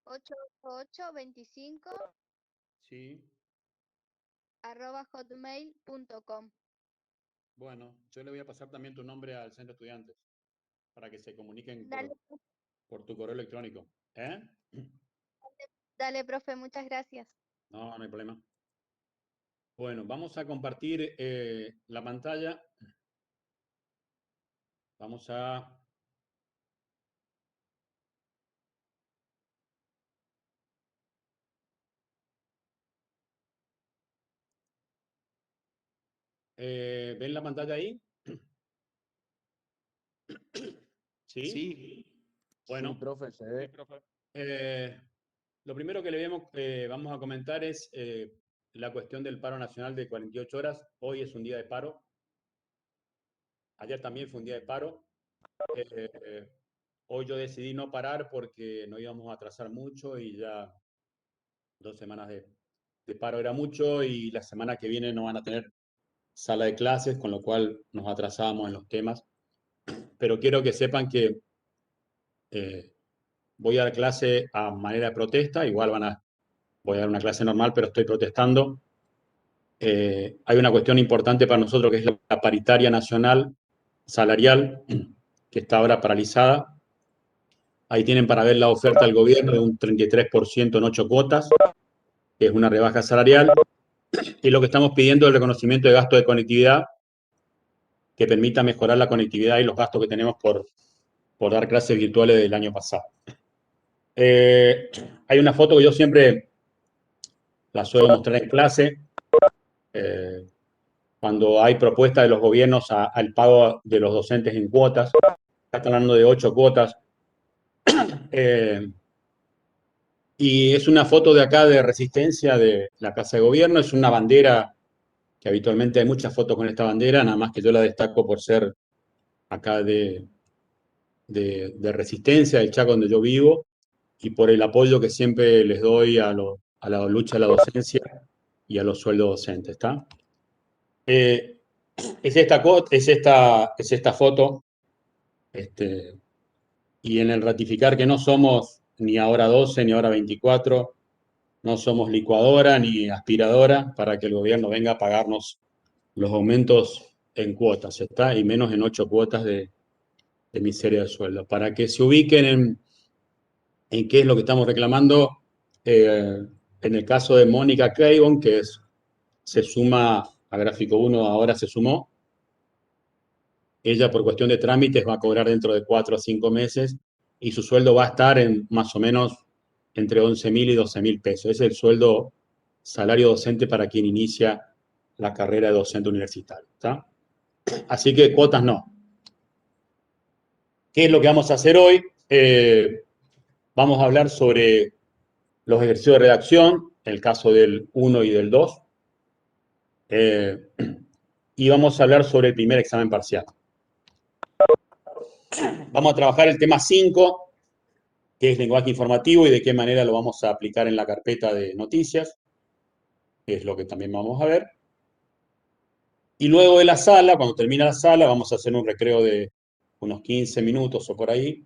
88825 Sí. @hotmail.com. Bueno, yo le voy a pasar también tu nombre al centro de estudiantes para que se comuniquen Dale, por tu correo electrónico. ¿Eh? dale, profe, muchas gracias. No, no hay problema. Bueno, vamos a compartir la pantalla. Vamos a... ¿ven la pantalla ahí? ¿Sí? Sí, Bueno, profe, se ve. lo primero que vamos a comentar es la cuestión del paro nacional de 48 horas. Hoy es un día de paro. Ayer también fue un día de paro. Hoy yo decidí no parar porque no íbamos a atrasar mucho y ya 2 semanas de paro era mucho y la semana que viene no van a tener sala de clases, con lo cual nos atrasábamos en los temas. Pero quiero que sepan que voy a dar clase a manera de protesta, igual voy a dar una clase normal, pero estoy protestando. Hay una cuestión importante para nosotros que es la paritaria nacional salarial, que está ahora paralizada. Ahí tienen para ver la oferta del gobierno de un 33% en 8 cuotas, que es una rebaja salarial. Y lo que estamos pidiendo es el reconocimiento de gasto de conectividad que permita mejorar la conectividad y los gastos que tenemos por dar clases virtuales del año pasado. Hay una foto que yo siempre la suelo mostrar en clase. Cuando hay propuesta de los gobiernos al pago de los docentes en cuotas, están hablando de 8 cuotas. Y es una foto de acá de resistencia de la Casa de Gobierno, es una bandera que habitualmente hay muchas fotos con esta bandera, nada más que yo la destaco por ser acá de resistencia del Chaco donde yo vivo y por el apoyo que siempre les doy a la lucha de la docencia y a los sueldos docentes, ¿está? Es esta foto, y en el ratificar que no somos ni ahora 12 ni ahora 24, no somos licuadora ni aspiradora para que el gobierno venga a pagarnos los aumentos en cuotas, ¿está? Y menos en 8 cuotas de miseria de sueldo. Para que se ubiquen en qué es lo que estamos reclamando, en el caso de Mónica Claiborne, que se suma a Gráfico 1, ahora se sumó. Ella, por cuestión de trámites, va a cobrar dentro de 4 a 5 meses y su sueldo va a estar en más o menos entre 11.000 y 12.000 pesos. Ese es el sueldo salario docente para quien inicia la carrera de docente universitario, ¿está? Así que cuotas no. ¿Qué es lo que vamos a hacer hoy? Vamos a hablar sobre los ejercicios de redacción, el caso del 1 y del 2. Y vamos a hablar sobre el primer examen parcial. Vamos a trabajar el tema 5, que es lenguaje informativo y de qué manera lo vamos a aplicar en la carpeta de noticias, que es lo que también vamos a ver. Y luego de la sala, cuando termina la sala, vamos a hacer un recreo de unos 15 minutos o por ahí.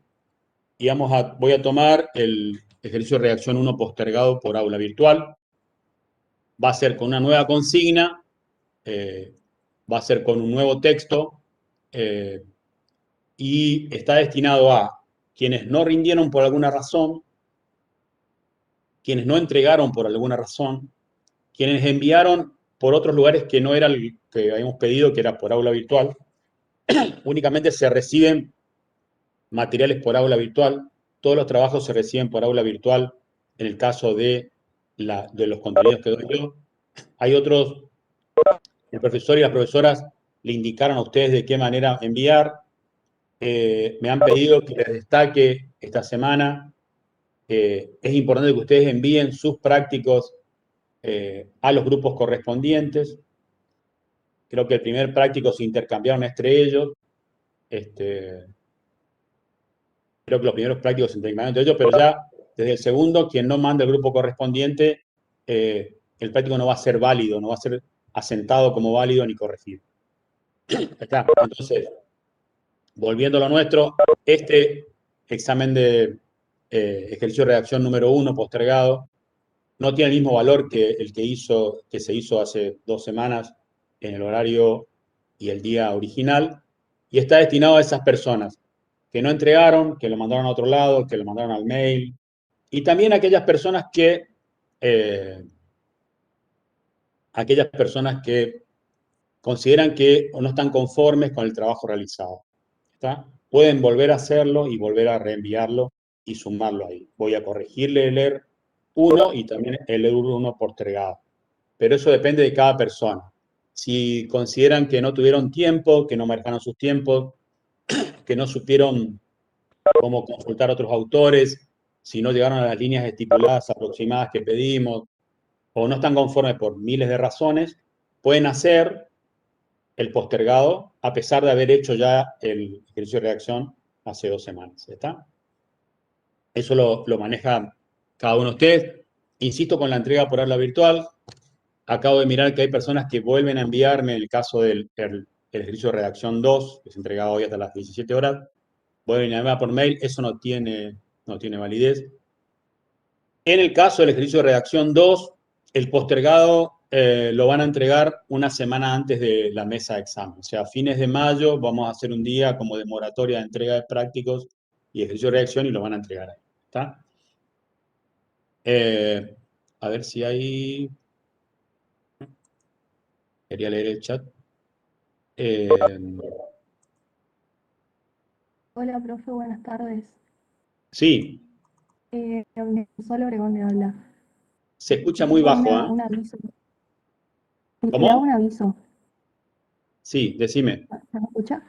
Y voy a tomar el ejercicio de redacción 1 postergado por aula virtual. Va a ser con una nueva consigna, va a ser con un nuevo texto, y está destinado a quienes no rindieron por alguna razón, quienes no entregaron por alguna razón, quienes enviaron por otros lugares que no era el que habíamos pedido, que era por aula virtual. Únicamente se reciben materiales por aula virtual. Todos los trabajos se reciben por aula virtual en el caso de los contenidos que doy yo. Hay otros, el profesor y las profesoras le indicaron a ustedes de qué manera enviar. Me han pedido que les destaque esta semana. Es importante que ustedes envíen sus prácticos a los grupos correspondientes. Creo que el primer práctico se intercambiaron entre ellos. Creo que los primeros prácticos se intercambiaron entre ellos, pero ya desde el segundo, quien no manda el grupo correspondiente, el práctico no va a ser válido, no va a ser asentado como válido ni corregido. Está. Entonces, volviendo a lo nuestro, este examen de ejercicio de redacción número 1 postergado no tiene el mismo valor que el que se hizo hace 2 semanas en el horario y el día original, y está destinado a esas personas que no entregaron, que lo mandaron a otro lado, que lo mandaron al mail, y también eh, aquellas personas que consideran que o no están conformes con el trabajo realizado. ¿Está? Pueden volver a hacerlo y volver a reenviarlo y sumarlo ahí. Voy a corregirle el ER 1 y también el ER 1 postergado. Pero eso depende de cada persona. Si consideran que no tuvieron tiempo, que no marcaron sus tiempos, que no supieron cómo consultar a otros autores, si no llegaron a las líneas estipuladas aproximadas que pedimos, o no están conformes por miles de razones, pueden hacer el postergado a pesar de haber hecho ya el ejercicio de reacción hace 2 semanas. ¿Está? Eso lo maneja cada uno de ustedes. Insisto con la entrega por aula virtual. Acabo de mirar que hay personas que vuelven a enviarme, en el caso del el ejercicio de redacción 2, que se entregado hoy hasta las 17 horas, vuelven a enviar por mail, eso no tiene validez. En el caso del ejercicio de redacción 2, el postergado lo van a entregar una semana antes de la mesa de examen. O sea, a fines de mayo vamos a hacer un día como de moratoria de entrega de prácticos y ejercicio de redacción y lo van a entregar ahí. ¿Está? A ver si hay... Quería leer el chat. Eh, Hola, profe, buenas tardes. sí, Solo Obregón me habla. se escucha muy Tengo bajo, ¿eh? un aviso. Le hago un ¿Cómo? aviso. Sí, decime. ¿Se me escucha?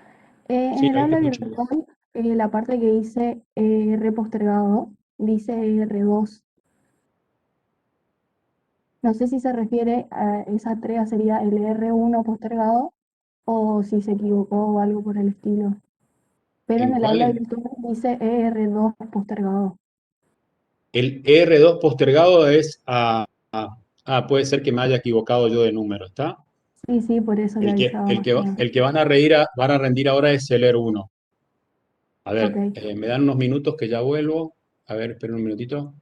En Sí, el ahí te aula escucho bien. virtual, la parte que dice repostergado, dice R2. No sé si se refiere a esa entrega sería el R1 postergado o si se equivocó o algo por el estilo. Pero en ¿En el cuál aula es? virtual dice R2 postergado. El R2 postergado es puede ser que me haya equivocado yo de número, ¿está? Sí, sí, por eso le El que, avisaba el más que, que nada. el que van a rendir ahora es el R1. A Ok. ver, me dan unos minutos que ya vuelvo. A ver, esperen un minutito.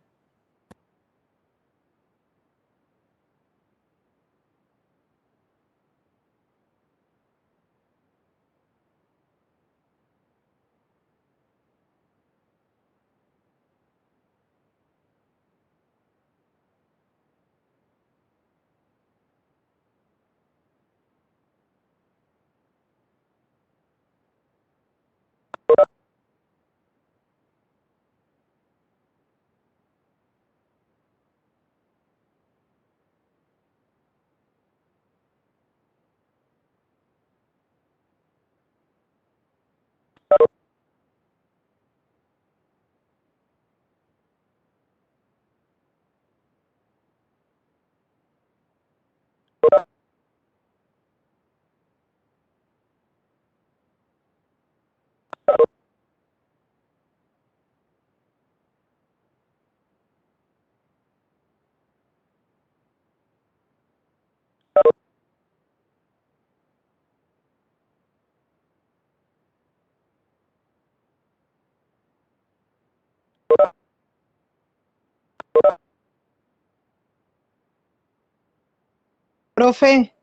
Profe,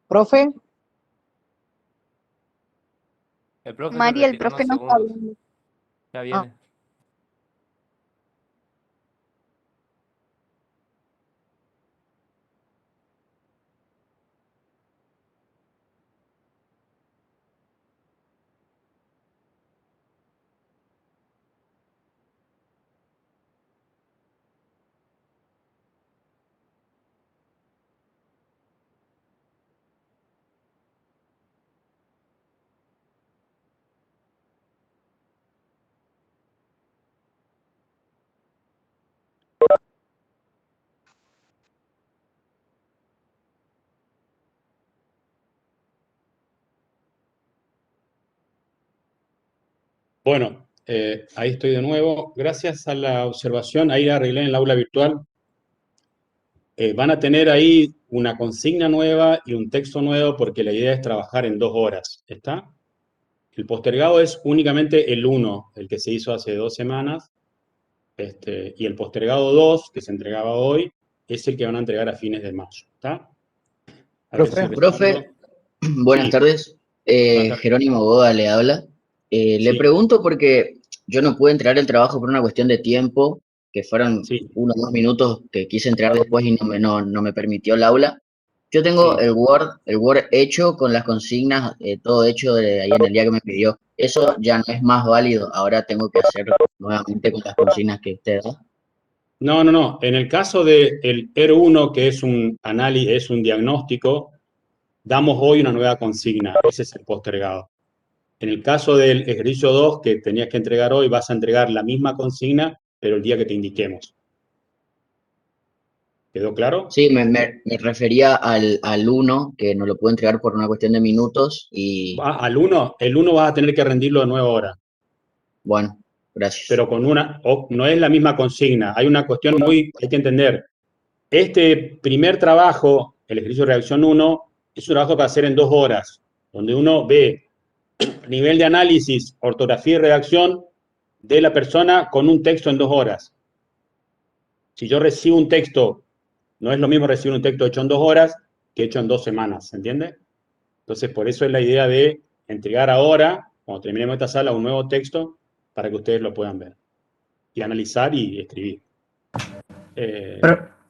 profe, El profe se María, el retira profe unos no está segundos. hablando. Ya ah, viene. Bueno, ahí estoy de nuevo. Gracias a la observación, ahí la arreglé en el aula virtual. van a tener ahí una consigna nueva y un texto nuevo porque la idea es trabajar en 2 horas, ¿está? El postergado es únicamente el 1, el que se hizo hace 2 semanas, y el postergado 2, que se entregaba hoy, es el que van a entregar a fines de mayo, ¿está? A ver si Profe, respondo. buenas Sí, tardes. buenas tardes. Jerónimo Boda le habla. Le Sí, pregunto porque yo no pude entregar el trabajo por una cuestión de tiempo, que fueron sí, 1 o 2 minutos que quise entregar después y no me permitió el aula. Yo tengo sí. el Word hecho con las consignas, todo hecho de ahí en el día que me pidió. Eso ya no es más válido. Ahora tengo que hacer nuevamente con las consignas que usted da. No, no, no. En el caso del ER1, que es un análisis, es un diagnóstico, damos hoy una nueva consigna. Ese es el postergado. En el caso del ejercicio 2, que tenías que entregar hoy, vas a entregar la misma consigna, pero el día que te indiquemos. ¿Quedó claro? Sí, me refería al 1, que no lo puedo entregar por una cuestión de minutos y Al 1, el 1 vas a tener que rendirlo de 9 horas, bueno, gracias. pero con no es la misma consigna. Hay una cuestión hay que entender. Este primer trabajo, el ejercicio de reacción 1, es un trabajo para hacer en 2 horas, donde uno ve nivel de análisis, ortografía y redacción de la persona con un texto en 2 horas. Si yo recibo un texto, no es lo mismo recibir un texto hecho en 2 horas que hecho en 2 semanas, ¿se entiende? Entonces, por eso es la idea de entregar ahora, cuando terminemos esta sala, un nuevo texto para que ustedes lo puedan ver y analizar y escribir.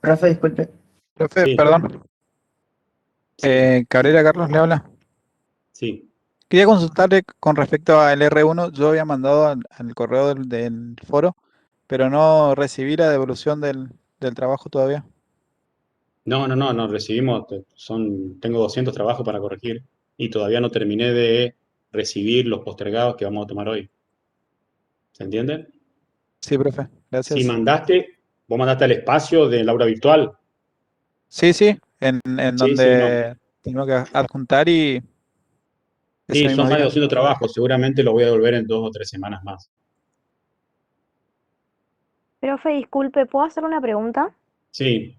Profe, disculpe. Profe, Sí, perdón. Cabrera Carlos le habla. sí. Quería consultarle con respecto al R1. Yo había mandado al correo del foro, pero no recibí la devolución del trabajo todavía. No recibimos, tengo 200 trabajos para corregir y todavía no terminé de recibir los postergados que vamos a tomar hoy. ¿Se entiende? Sí, profe, Si gracias. vos mandaste al espacio del aula virtual. Sí, sí, en Sí, no. donde tengo que adjuntar y ese Sí, mismo son más de día. 200 trabajos, seguramente lo voy a devolver en 2 o 3 semanas más. Profe, disculpe, ¿puedo hacer una pregunta? Sí,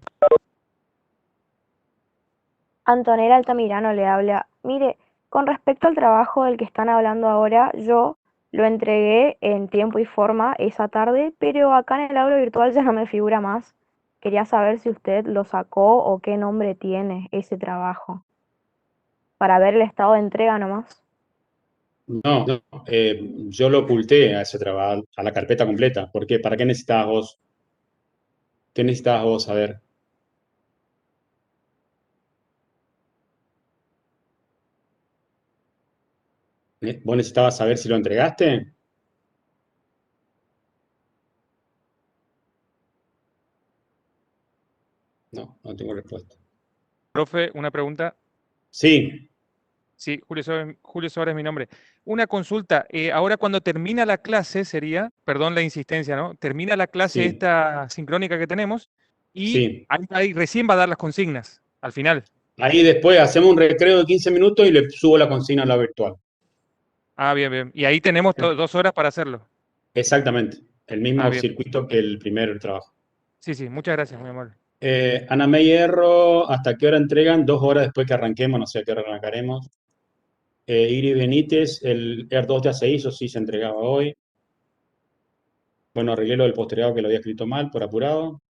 Antonella Altamirano le habla. Mire, con respecto al trabajo del que están hablando ahora, yo lo entregué en tiempo y forma esa tarde, pero acá en el aula virtual ya no me figura más. Quería saber si usted lo sacó o qué nombre tiene ese trabajo, para ver el estado de entrega nomás. no, yo lo oculté a ese trabajo, a la carpeta completa. ¿Por qué? ¿Para qué necesitabas vos? ¿Qué necesitabas vos saber? ¿Vos necesitabas saber si lo entregaste? No tengo respuesta. Profe, una pregunta. Sí, Sí, Julio Suárez es mi nombre. Una consulta. Ahora cuando termina la clase sería, perdón la insistencia, ¿no? Termina la clase sí, esta sincrónica que tenemos y sí. ahí recién va a dar las consignas, al final. Ahí después hacemos un recreo de 15 minutos y le subo la consigna a la virtual. Ah, bien, bien. Y ahí tenemos 2 horas para hacerlo. Exactamente, el Ah, mismo bien. circuito que el primer trabajo. Sí, sí, muchas gracias, muy amable. Ana May Hierro, ¿hasta qué hora entregan? 2 horas después que arranquemos, no sé a qué hora arrancaremos. Iris Benítez, el ER2 ya se hizo, sí se entregaba hoy. Bueno, arreglé lo del postergado que lo había escrito mal, por apurado.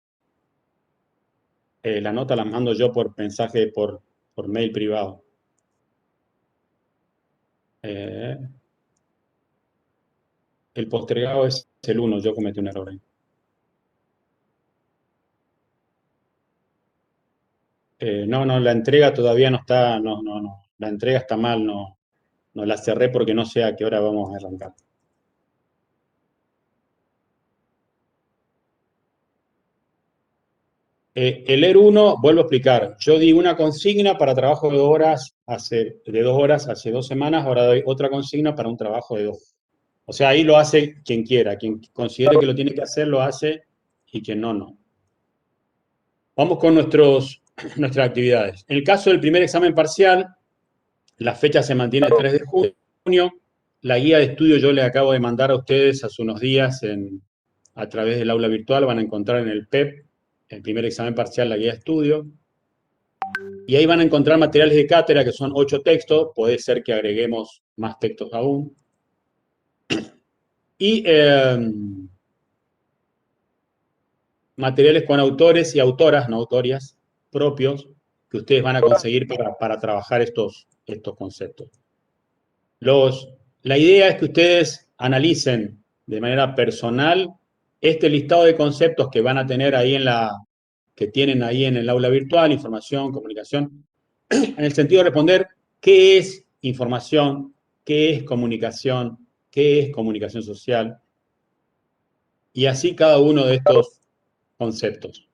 La nota la mando yo por mensaje, por mail privado. El postergado es el 1, yo cometí un error ahí. No, la entrega todavía no está, no. La entrega está mal, no la cerré porque no sé a qué hora vamos a arrancar. El ER1, vuelvo a explicar, yo di una consigna para trabajo de 2 horas hace 2 semanas, ahora doy otra consigna para un trabajo de 2. O sea, ahí lo hace quien quiera, quien considere que lo tiene que hacer, lo hace, y quien no. Vamos con nuestras actividades. En el caso del primer examen parcial, la fecha se mantiene el 3 de junio. La guía de estudio yo les acabo de mandar a ustedes hace unos días a través del aula virtual. Van a encontrar en el PEP el primer examen parcial, la guía de estudio. Y ahí van a encontrar materiales de cátedra, que son 8 textos. Puede ser que agreguemos más textos aún. Y materiales con autores y autoras, no autorias, propios, que ustedes van a conseguir para trabajar estos conceptos. La idea es que ustedes analicen de manera personal este listado de conceptos que van a tener ahí que tienen ahí en el aula virtual, información, comunicación, en el sentido de responder qué es información, qué es comunicación social, y así cada uno de estos conceptos.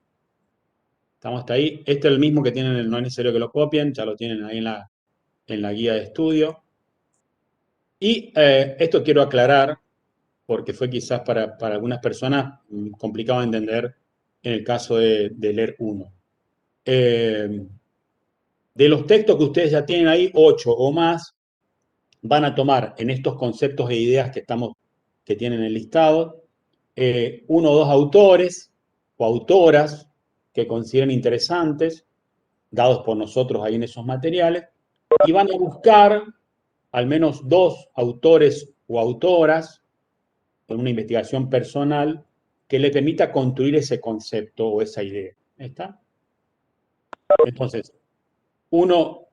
¿Estamos hasta ahí? Este es el mismo que tienen, no es necesario que lo copien, ya lo tienen ahí en la guía de estudio. Y esto quiero aclarar, porque fue quizás para algunas personas complicado de entender en el caso de leer uno. De los textos que ustedes ya tienen ahí, 8 o más, van a tomar en estos conceptos e ideas que tienen enlistado, 1 o 2 autores o autoras que consideren interesantes, dados por nosotros ahí en esos materiales, y van a buscar al menos 2 autores o autoras con una investigación personal que le permita construir ese concepto o esa idea. ¿Está? Entonces, uno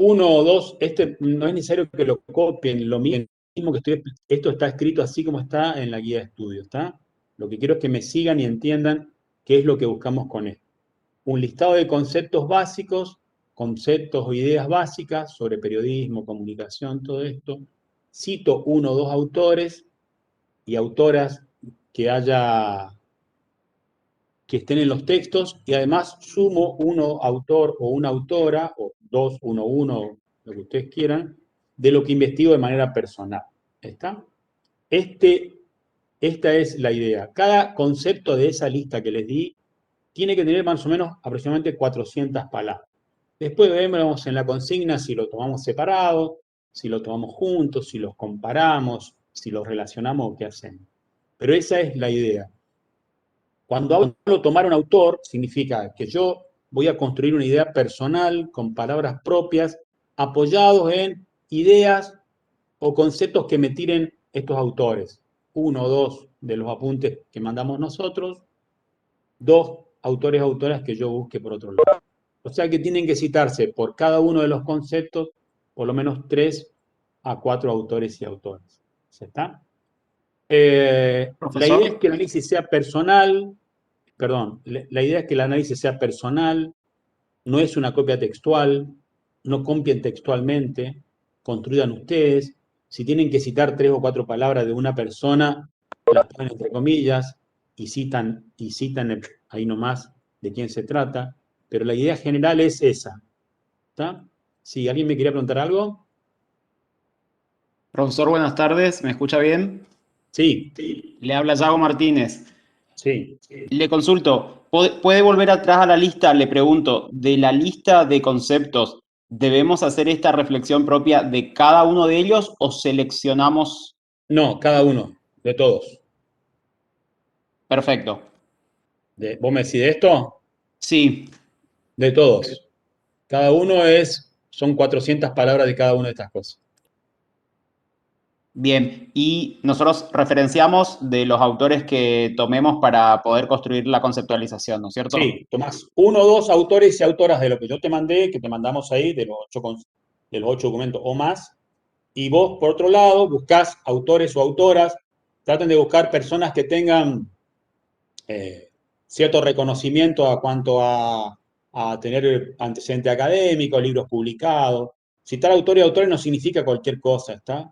o dos, no es necesario que lo copien, lo mismo que esto está escrito así como está en la guía de estudio, ¿está? Lo que quiero es que me sigan y entiendan qué es lo que buscamos con esto. Un listado de conceptos básicos, conceptos o ideas básicas sobre periodismo, comunicación, todo esto. Cito 1 o 2 autores y autoras que estén en los textos, y además sumo 1 autor o una autora, o 2, 1, lo que ustedes quieran, de lo que investigo de manera personal. ¿Está? Esta es la idea. Cada concepto de esa lista que les di tiene que tener más o menos aproximadamente 400 palabras. Después vemos en la consigna si lo tomamos separado, si lo tomamos juntos, si los comparamos, si los relacionamos o qué hacemos. Pero esa es la idea. Cuando hablo tomar un autor, significa que yo voy a construir una idea personal, con palabras propias, apoyados en ideas o conceptos que me tiren estos autores. 1 o 2 de los apuntes que mandamos nosotros, 2 autores o autoras que yo busque por otro lado. O sea que tienen que citarse por cada uno de los conceptos por lo menos 3 a 4 autores y autoras. ¿Se está? La idea es que el análisis sea personal, la idea es que el análisis sea personal, no es una copia textual, no copien textualmente, construyan ustedes. Si tienen que citar 3 o 4 palabras de una persona, las ponen entre comillas y citan ahí nomás de quién se trata, pero la idea general es esa. ¿Está? Si alguien me quería preguntar algo. Profesor, buenas tardes, ¿me escucha bien? Sí. Le habla Yago Martínez. Sí. Le consulto, ¿puede volver atrás a la lista? Le pregunto, de la lista de conceptos, ¿debemos hacer esta reflexión propia de cada uno de ellos o seleccionamos? No, cada uno, de todos. Perfecto. ¿Vos me decís de esto? Sí. De todos. Cada uno son 400 palabras de cada una de estas cosas. Bien, y nosotros referenciamos de los autores que tomemos para poder construir la conceptualización, ¿no es cierto? Sí, tomás 1 o 2 autores y autoras de lo que yo te mandé, que te mandamos ahí, de los 8 documentos o más, y vos, por otro lado, buscás autores o autoras, traten de buscar personas que tengan cierto reconocimiento a cuanto a tener antecedente académico, libros publicados. Citar autores y autores no significa cualquier cosa, ¿está?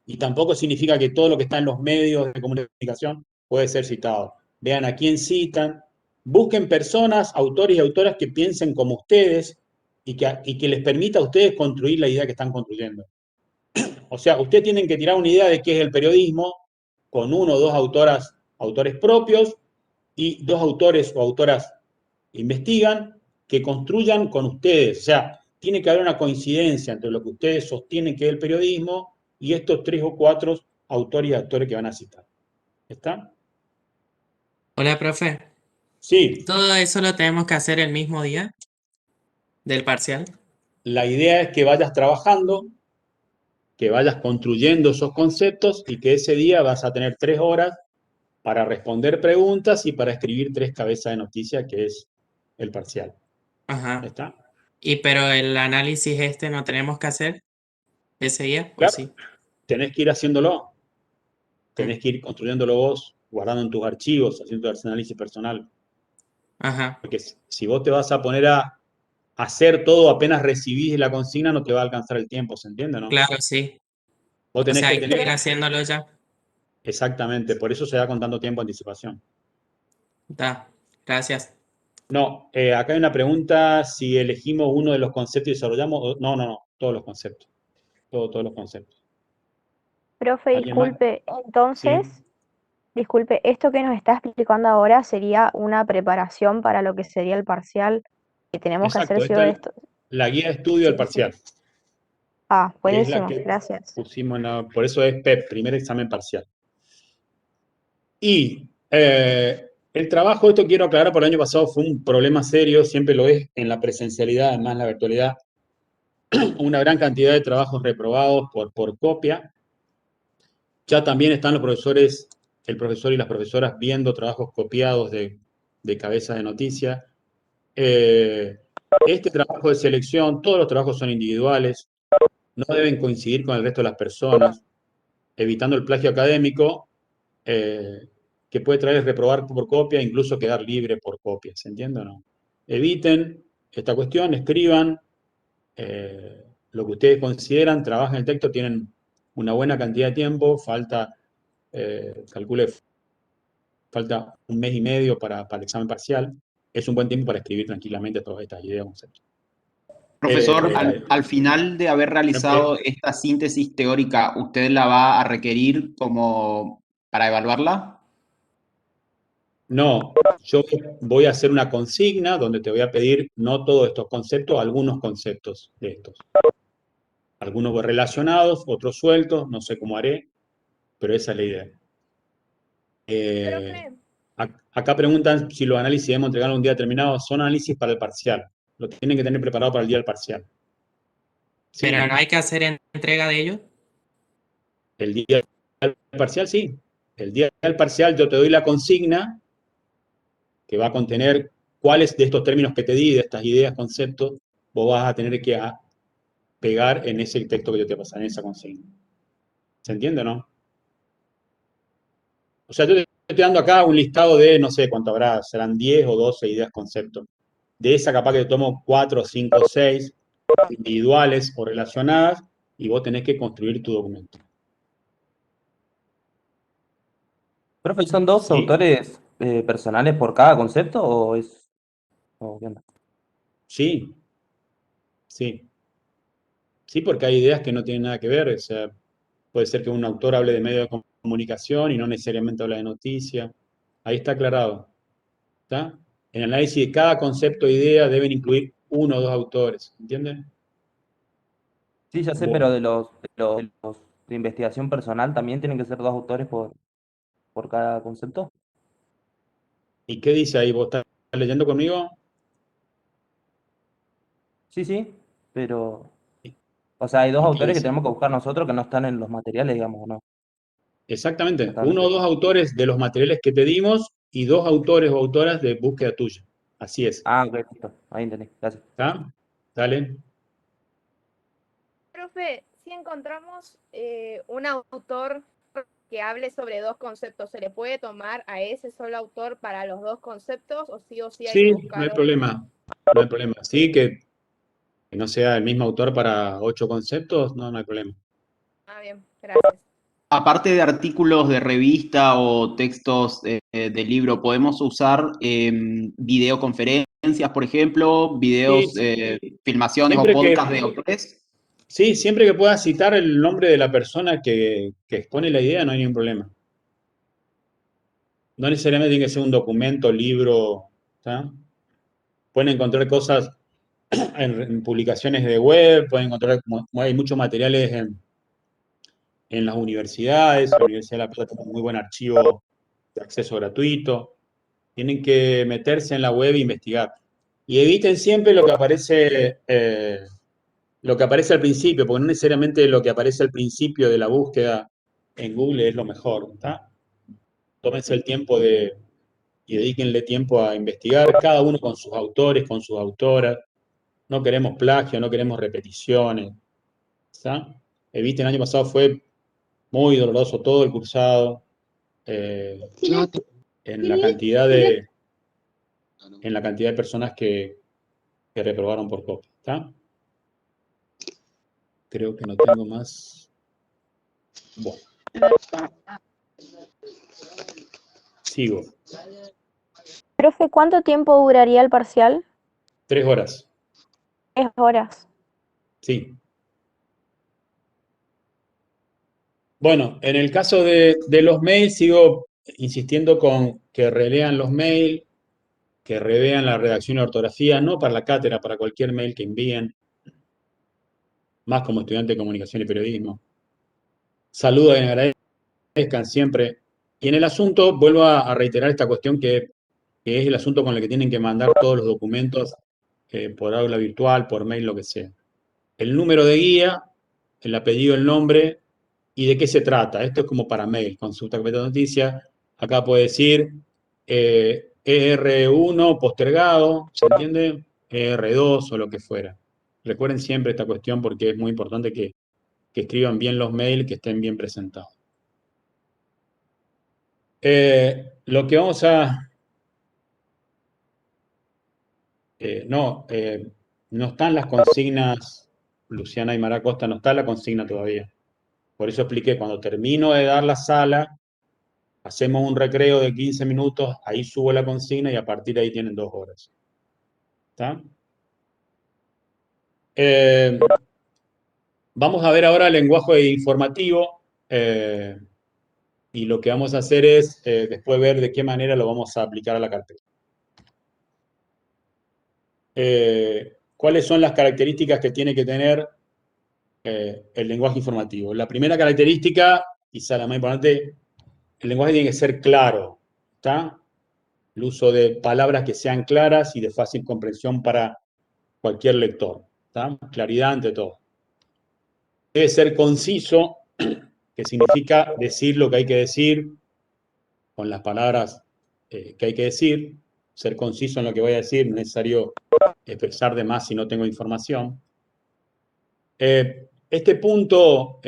Y tampoco significa que todo lo que está en los medios de comunicación puede ser citado. Vean a quién citan, busquen personas, autores y autoras que piensen como ustedes y que les permita a ustedes construir la idea que están construyendo. O sea, ustedes tienen que tirar una idea de qué es el periodismo con 1 o 2 autores propios y 2 autores o autoras investigan que construyan con ustedes. O sea, tiene que haber una coincidencia entre lo que ustedes sostienen que es el periodismo y estos 3 o 4 autores y actores que van a citar. ¿Está? Hola, profe. Sí, ¿Todo eso lo tenemos que hacer el mismo día del parcial? la idea es que vayas trabajando, que vayas construyendo esos conceptos y que ese día vas a tener 3 horas para responder preguntas y para escribir 3 cabezas de noticias, que es el parcial. Ajá. ¿Está? Pero el análisis no tenemos que hacer ese día, ¿o Claro, sí? tenés que ir haciéndolo, Mm. tenés que ir construyéndolo vos, guardando en tus archivos, haciendo ese análisis personal. Ajá. Porque si vos te vas a poner a hacer todo apenas recibís la consigna, no te va a alcanzar el tiempo, ¿se entiende, no? Claro, sí. Vos O tenés sea, que hay que ir tener... haciéndolo ya. Exactamente, por eso se da con tanto tiempo de anticipación. Da. Gracias. No, acá hay una pregunta, si elegimos uno de los conceptos y desarrollamos... No, todos los conceptos. Todos los conceptos. Profe, ¿Alguien más? disculpe, Sí. entonces, disculpe, esto que nos está explicando ahora sería una preparación para lo que sería el parcial que tenemos que hacer Exacto, sí esta o es esto. la guía de estudio del Sí, sí. parcial, Ah, que es la buenísimo, que gracias. pusimos por eso es PEP, primer examen parcial. Y el trabajo, esto quiero aclarar, por el año pasado fue un problema serio, siempre lo es en la presencialidad, además en la virtualidad, una gran cantidad de trabajos reprobados por copia. Ya también están los profesores, el profesor y las profesoras viendo trabajos copiados de cabeza de noticia. Este trabajo de selección, todos los trabajos son individuales, no deben coincidir con el resto de las personas, evitando el plagio académico, que puede traer reprobar por copia e incluso quedar libre por copia, ¿se entiende o no? Eviten esta cuestión, escriban lo que ustedes consideran, trabajen el texto, tienen una buena cantidad de tiempo, calcule, falta 1 mes y medio para el examen parcial, es un buen tiempo para escribir tranquilamente todas estas ideas, conceptos. Profesor, al final de haber realizado esta síntesis teórica, ¿usted la va a requerir como para evaluarla? No, yo voy a hacer una consigna donde te voy a pedir no todos estos conceptos, algunos conceptos de estos. Algunos relacionados, otros sueltos, no sé cómo haré, pero esa es la idea. Acá preguntan si los análisis debemos entregarlos un día determinado. Son análisis para el parcial. Lo tienen que tener preparado para el día del parcial. ¿Sí? ¿Pero no hay que hacer entrega de ellos? El día del parcial, sí. El día del parcial yo te doy la consigna que va a contener cuáles de estos términos que te di, de estas ideas, conceptos, vos vas a tener que pegar en ese texto que yo te pasé, en esa consigna. ¿Se entiende o no? O sea, yo te estoy dando acá un listado de, no sé cuánto habrá, serán 10 o 12 ideas, conceptos. De esa capaz que tomo 4, 5, 6 individuales o relacionadas y vos tenés que construir tu documento. Profe, ¿son dos ¿Sí? autores personales por cada concepto o es... o qué onda? Sí, sí. Sí, porque hay ideas que no tienen nada que ver. O sea, puede ser que un autor hable de medio de comunicación y no necesariamente habla de noticia. Ahí está aclarado. ¿Está? En el análisis de cada concepto o idea deben incluir 1 o 2 autores. ¿Entienden? Sí, ya sé, pero Bueno. de los de investigación personal también tienen que ser dos autores por cada concepto. ¿Y qué dice ahí? ¿Vos estás leyendo conmigo? Sí, sí, pero... O sea, hay dos ¿Y qué autores que dice? tenemos que buscar nosotros que no están en los materiales, digamos, ¿o no? Exactamente. Están 1 o 2 separados. autores de los materiales que te dimos y 2 autores o autoras de búsqueda tuya. Así es. Ah, ok, listo. Ahí entendí. Gracias. ¿Está? Dale. Profe, si encontramos un autor que hable sobre dos conceptos, ¿se le puede tomar a ese solo autor para los dos conceptos o sí hay que Sí, no buscar hay otro? problema. No hay problema. Sí, que no sea el mismo autor para 8 conceptos, no hay problema. Ah, bien, gracias. Aparte de artículos de revista o textos de libro, ¿podemos usar videoconferencias, por ejemplo, videos, Sí, filmaciones o siempre podcasts de que, autores? sí, siempre que puedas citar el nombre de la persona que expone la idea, no hay ningún problema. No necesariamente tiene que ser un documento, libro, ¿está? Pueden encontrar cosas en publicaciones de web, pueden encontrar, como hay muchos materiales en las universidades. La Universidad de La Plata tiene un muy buen archivo de acceso gratuito. Tienen que meterse en la web e investigar. Y eviten siempre lo que aparece al principio, porque no necesariamente lo que aparece al principio de la búsqueda en Google es lo mejor, ¿está? Tómense el tiempo y dedíquenle tiempo a investigar, cada uno con sus autores, con sus autoras. No queremos plagio, no queremos repeticiones, ¿está? Eviten, el año pasado fue muy doloroso todo el cursado, en la cantidad de personas que reprobaron por copia, ¿está? Creo que no tengo más. Bueno. Sigo. Profe, ¿cuánto tiempo duraría el parcial? 3 horas. 3 horas. Sí. Bueno, en el caso de los mails, sigo insistiendo con que relean los mails, que revean la redacción y ortografía, no para la cátedra, para cualquier mail que envíen, más como estudiante de comunicación y periodismo. Saluden y agradezcan siempre. Y en el asunto, vuelvo a reiterar esta cuestión que es el asunto con el que tienen que mandar todos los documentos por aula virtual, por mail, lo que sea. El número de guía, el apellido, el nombre y de qué se trata. Esto es como para mail, consulta carpeta de noticias. Acá puede decir ER1 postergado, ¿se entiende? ER2 o lo que fuera. Recuerden siempre esta cuestión porque es muy importante que escriban bien los mails, que estén bien presentados. Lo que vamos a... no están las consignas, Luciana y Mara Costa, no está la consigna todavía. Por eso expliqué, cuando termino de dar la sala, hacemos un recreo de 15 minutos, ahí subo la consigna y a partir de ahí tienen 2 horas. ¿Está? Vamos a ver ahora el lenguaje informativo y lo que vamos a hacer es después ver de qué manera lo vamos a aplicar a la carpeta. ¿Cuáles son las características que tiene que tener el lenguaje informativo? La primera característica, quizá la más importante, el lenguaje tiene que ser claro, ¿está? El uso de palabras que sean claras y de fácil comprensión para cualquier lector, ¿está? Claridad ante todo. Debe ser conciso, que significa decir lo que hay que decir con las palabras que hay que decir, ser conciso en lo que voy a decir, no es necesario expresar de más si no tengo información. Este punto,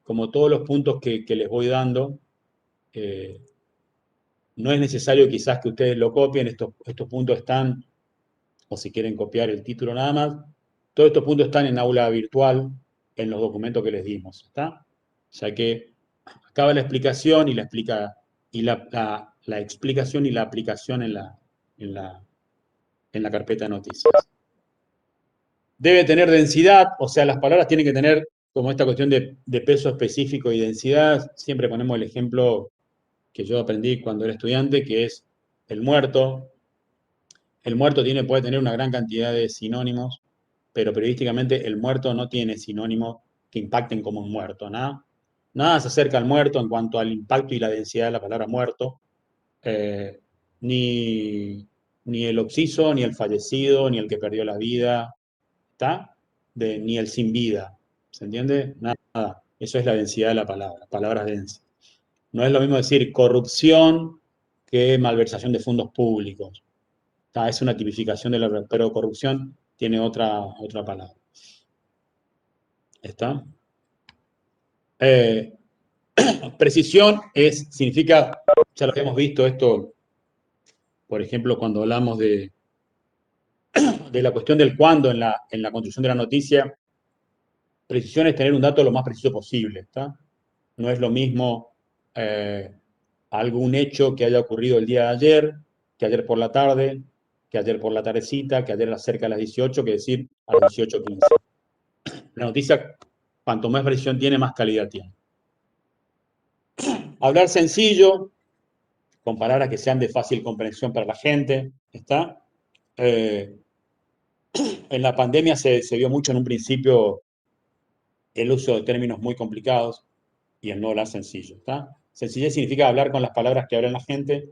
como todos los puntos que les voy dando, no es necesario quizás que ustedes lo copien, estos puntos están, o si quieren copiar el título nada más, todos estos puntos están en aula virtual, en los documentos que les dimos, ¿está? O sea que acaba la explicación y la explicación y la aplicación en la carpeta de noticias. Debe tener densidad, o sea, las palabras tienen que tener como esta cuestión de peso específico y densidad. Siempre ponemos el ejemplo que yo aprendí cuando era estudiante, que es el muerto. El muerto puede tener una gran cantidad de sinónimos, pero periodísticamente el muerto no tiene sinónimos que impacten como un muerto, ¿no? Nada se acerca al muerto en cuanto al impacto y la densidad de la palabra muerto. Ni el occiso, ni el fallecido, ni el que perdió la vida, ¿está? Ni el sin vida, ¿se entiende? Nada. Eso es la densidad de la palabra, palabras densas. No es lo mismo decir corrupción que malversación de fondos públicos. Es una tipificación de la... Pero corrupción tiene otra palabra. ¿Está? Precisión significa, ya lo hemos visto esto, por ejemplo, cuando hablamos de la cuestión del cuándo en la construcción de la noticia. Precisión es tener un dato lo más preciso posible, ¿está? No es lo mismo algún hecho que haya ocurrido el día de ayer, que ayer por la tarde, que ayer por la tardecita, que ayer cerca de las 18, que decir a las 18:15. La noticia, cuanto más precisión tiene, más calidad tiene. Hablar sencillo, con palabras que sean de fácil comprensión para la gente, ¿está? En la pandemia se vio mucho en un principio el uso de términos muy complicados. y el no hablar sencillo. ¿Está? Sencillez significa hablar con las palabras que habla la gente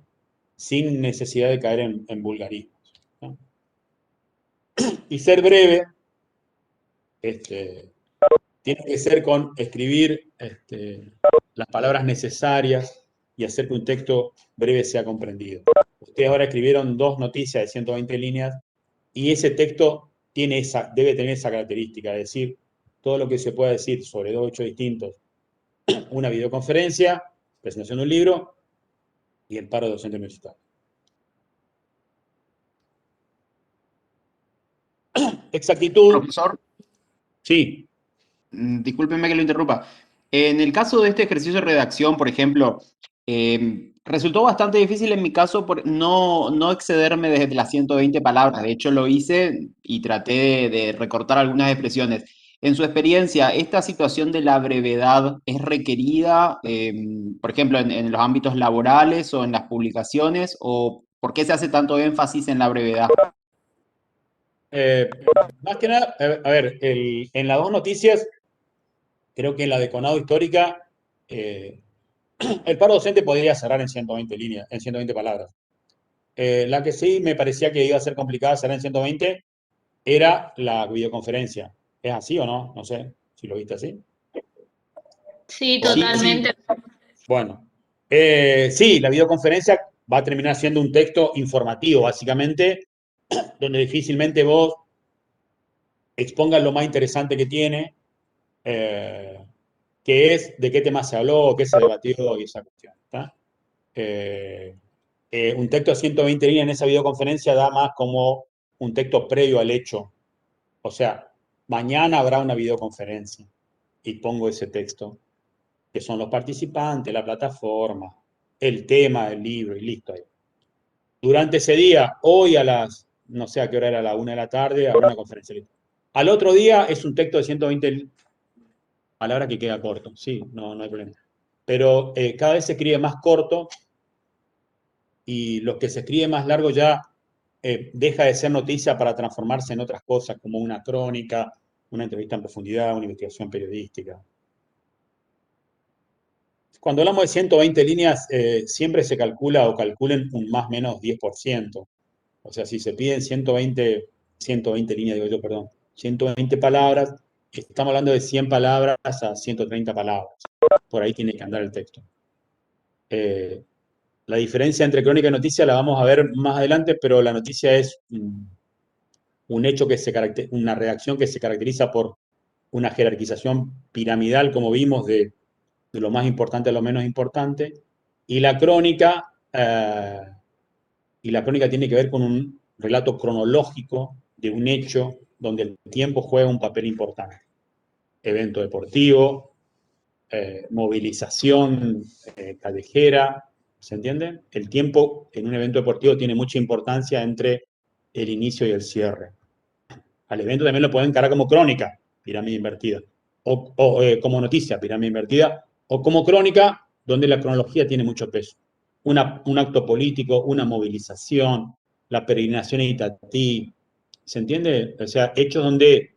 sin necesidad de caer en vulgarismos. ¿Está? Y ser breve tiene que ser con escribir las palabras necesarias y hacer que un texto breve sea comprendido. Ustedes ahora escribieron 2 noticias de 120 líneas y ese texto debe tener esa característica, es decir, todo lo que se pueda decir sobre 2 hechos distintos, una videoconferencia, presentación de un libro y el paro docente universitario. Exactitud. Profesor, Sí. discúlpeme que lo interrumpa. En el caso de este ejercicio de redacción, por ejemplo, resultó bastante difícil en mi caso por no excederme desde las 120 palabras. De hecho, lo hice y traté de recortar algunas expresiones. En su experiencia, ¿esta situación de la brevedad es requerida, por ejemplo, en los ámbitos laborales o en las publicaciones? ¿O por qué se hace tanto énfasis en la brevedad? Más que nada, a ver, en las 2 noticias, creo que en la de Conado Histórica, el paro docente podría cerrar en 120 líneas, en 120 palabras. La que sí me parecía que iba a ser complicada cerrar en 120 era la videoconferencia. ¿Es así o no? No sé si lo viste así. Sí, Bueno, totalmente. Bueno, sí, la videoconferencia va a terminar siendo un texto informativo, básicamente, donde difícilmente vos expongas lo más interesante que tiene, que es de qué tema se habló, qué se debatió y esa cuestión. ¿Está? Un texto de 120 líneas en esa videoconferencia da más como un texto previo al hecho. O sea, mañana habrá una videoconferencia y pongo ese texto, que son los participantes, la plataforma, el tema del libro y listo ahí. Durante ese día, hoy a las, no sé a qué hora era, a la 1 de la tarde, habrá una conferencia. Al otro día es un texto de 120 palabras que queda corto, sí, no hay problema. Pero cada vez se escribe más corto y lo que se escribe más largo ya deja de ser noticia para transformarse en otras cosas, como una crónica, una entrevista en profundidad, una investigación periodística. Cuando hablamos de 120 líneas, siempre se calcula o calculen un más o menos 10%. O sea, si se piden 120 líneas, digo yo, perdón, 120 palabras, estamos hablando de 100 palabras a 130 palabras. Por ahí tiene que andar el texto. La diferencia entre crónica y noticia la vamos a ver más adelante, pero la noticia es un hecho que una redacción que se caracteriza por una jerarquización piramidal, como vimos, de lo más importante a lo menos importante, y la crónica tiene que ver con un relato cronológico de un hecho donde el tiempo juega un papel importante. Evento deportivo, movilización callejera, ¿se entiende? El tiempo en un evento deportivo tiene mucha importancia entre el inicio y el cierre. Al evento también lo pueden encarar como crónica, pirámide invertida, o como noticia, pirámide invertida, o como crónica, donde la cronología tiene mucho peso. Un acto político, una movilización, la peregrinación en Itatí, ¿se entiende? O sea, hechos donde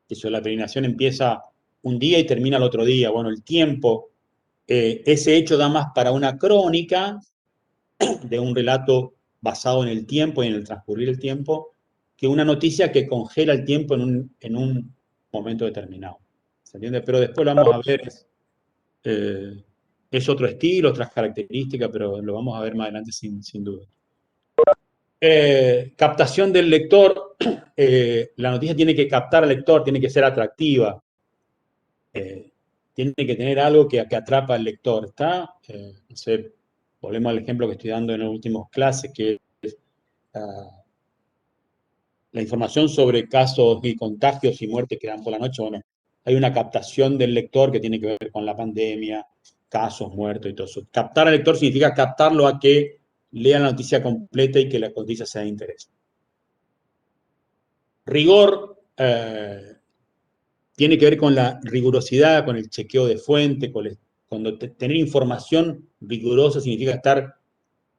la peregrinación empieza un día y termina el otro día. Bueno, el tiempo, ese hecho da más para una crónica de un relato basado en el tiempo y en el transcurrir del tiempo, que una noticia que congela el tiempo en un momento determinado. ¿Se entiende? Pero después lo vamos a ver, es otro estilo, otras características, pero lo vamos a ver más adelante sin duda. Captación del lector, la noticia tiene que captar al lector, tiene que ser atractiva, tiene que tener algo que atrapa al lector, ¿está? No sé, volvemos al ejemplo que estoy dando en las últimas clases, que es la información sobre casos y contagios y muertes que dan por la noche. Bueno, hay una captación del lector que tiene que ver con la pandemia, casos, muertos y todo eso. Captar al lector significa captarlo a que lea la noticia completa y que la noticia sea de interés. Rigor tiene que ver con la rigurosidad, con el chequeo de fuente, cuando tener información rigurosa significa estar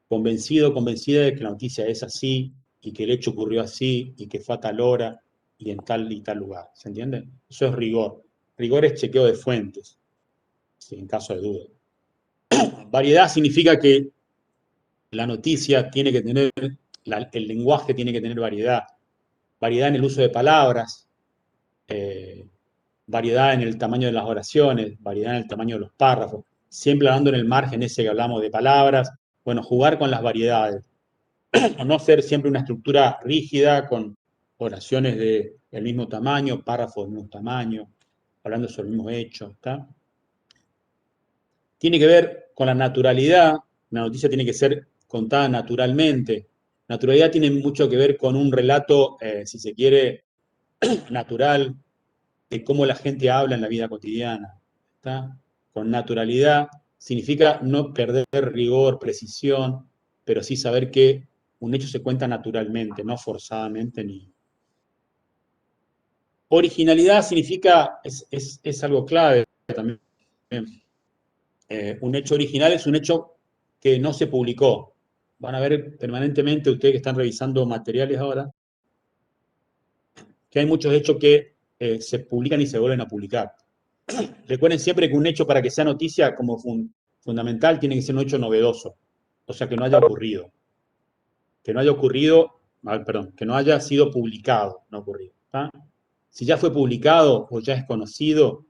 convencido, convencida de que la noticia es así y que el hecho ocurrió así y que fue a tal hora y en tal y tal lugar. ¿Se entiende? Eso es rigor. Rigor es chequeo de fuentes. en caso de duda. Variedad significa que la noticia tiene que tener, el lenguaje tiene que tener variedad. Variedad en el uso de palabras, variedad en el tamaño de las oraciones, variedad en el tamaño de los párrafos, siempre hablando en el margen ese que hablamos de palabras. Bueno, jugar con las variedades. No ser siempre una estructura rígida con oraciones del mismo tamaño, párrafos del mismo tamaño, hablando sobre el mismo hecho. ¿Está? Tiene que ver con la naturalidad. La noticia tiene que ser contada naturalmente. Naturalidad tiene mucho que ver con un relato, si se quiere, natural, de cómo la gente habla en la vida cotidiana. ¿Está? Con naturalidad significa no perder rigor, precisión, pero sí saber que un hecho se cuenta naturalmente, no forzadamente ni. Originalidad significa, es algo clave también. Un hecho original es un hecho que no se publicó. Van a ver permanentemente, ustedes que están revisando materiales ahora, que hay muchos hechos que se publican y se vuelven a publicar. Recuerden siempre que un hecho, para que sea noticia como fundamental, tiene que ser un hecho novedoso. O sea, que no haya ocurrido. Que no haya ocurrido, perdón, que no haya sido publicado, no ocurrido. ¿Tá? Si ya fue publicado o ya es conocido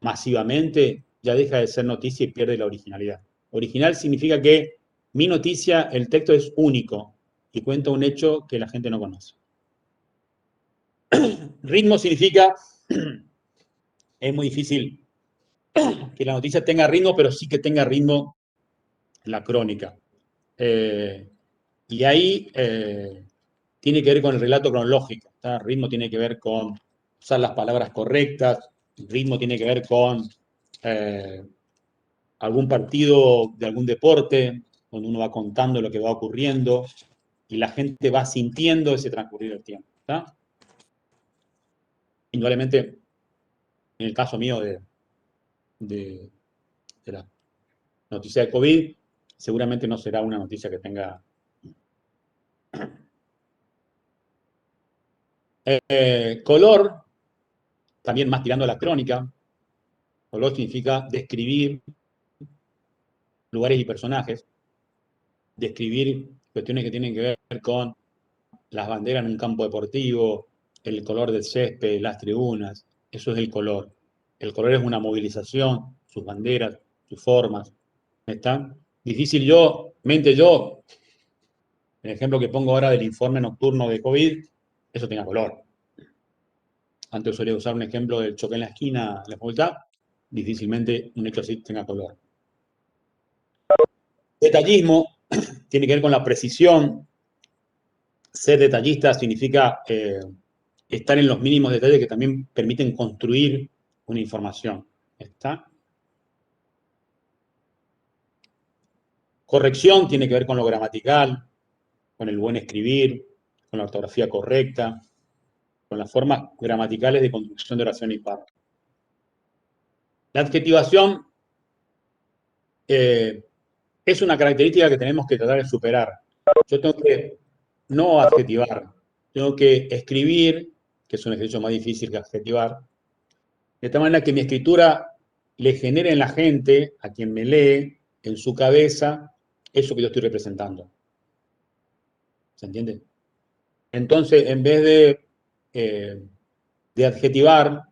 masivamente, ya deja de ser noticia y pierde la originalidad. Original significa que mi noticia, el texto es único y cuenta un hecho que la gente no conoce. Ritmo significa, es muy difícil que la noticia tenga ritmo, pero sí que tenga ritmo la crónica. Y ahí tiene que ver con el relato cronológico. ¿Tá? Ritmo tiene que ver con usar las palabras correctas. Ritmo tiene que ver con algún partido de algún deporte, donde uno va contando lo que va ocurriendo y la gente va sintiendo ese transcurrir del tiempo. ¿Tá? Indudablemente, en el caso mío de la noticia de COVID, seguramente no será una noticia que tenga color, también más tirando a la crónica. Color significa describir lugares y personajes, describir cuestiones que tienen que ver con las banderas en un campo deportivo, el color del césped, las tribunas. Eso es el color. El color es una movilización, sus banderas, sus formas. ¿Está? Difícil yo, el ejemplo que pongo ahora del informe nocturno de COVID, eso tenga color. Antes solía usar un ejemplo del choque en la esquina de la facultad, difícilmente un hecho así tenga color. Detallismo tiene que ver con la precisión. Ser detallista significa estar en los mínimos detalles que también permiten construir una información. ¿Está? Corrección tiene que ver con lo gramatical, con el buen escribir, con la ortografía correcta, con las formas gramaticales de construcción de oración y párrafo. La adjetivación es una característica que tenemos que tratar de superar. Yo tengo que no adjetivar, tengo que escribir, que es un ejercicio más difícil que adjetivar, de tal manera que mi escritura le genere en la gente, a quien me lee, en su cabeza, eso que yo estoy representando. ¿Se entiende? Entonces, en vez de adjetivar,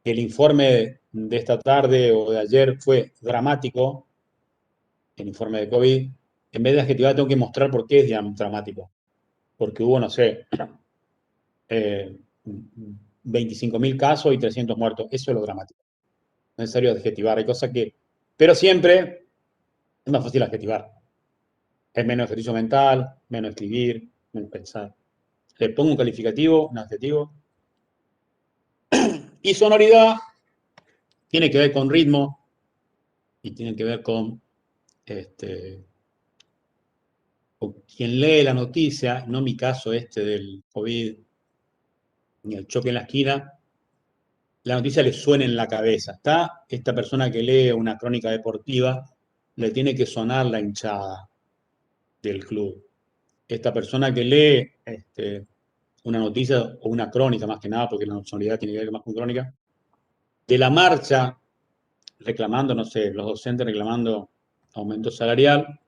que el informe de esta tarde o de ayer fue dramático, el informe de COVID, en vez de adjetivar tengo que mostrar por qué es dramático. Porque hubo, no sé, 25.000 casos y 300 muertos. Eso es lo dramático. No es necesario adjetivar. Hay cosas que... Pero siempre es más fácil adjetivar. Es menos ejercicio mental, menos escribir, menos pensar. Le pongo un calificativo, un adjetivo. Y sonoridad tiene que ver con ritmo y tiene que ver con quien lee la noticia, no mi caso del COVID, ni el choque en la esquina, la noticia le suena en la cabeza. Está esta persona que lee una crónica deportiva, le tiene que sonar la hinchada del club. Esta persona que lee una noticia o una crónica, más que nada, porque la sonoridad tiene que ver más con crónica, de la marcha reclamando, no sé, los docentes reclamando aumento salarial,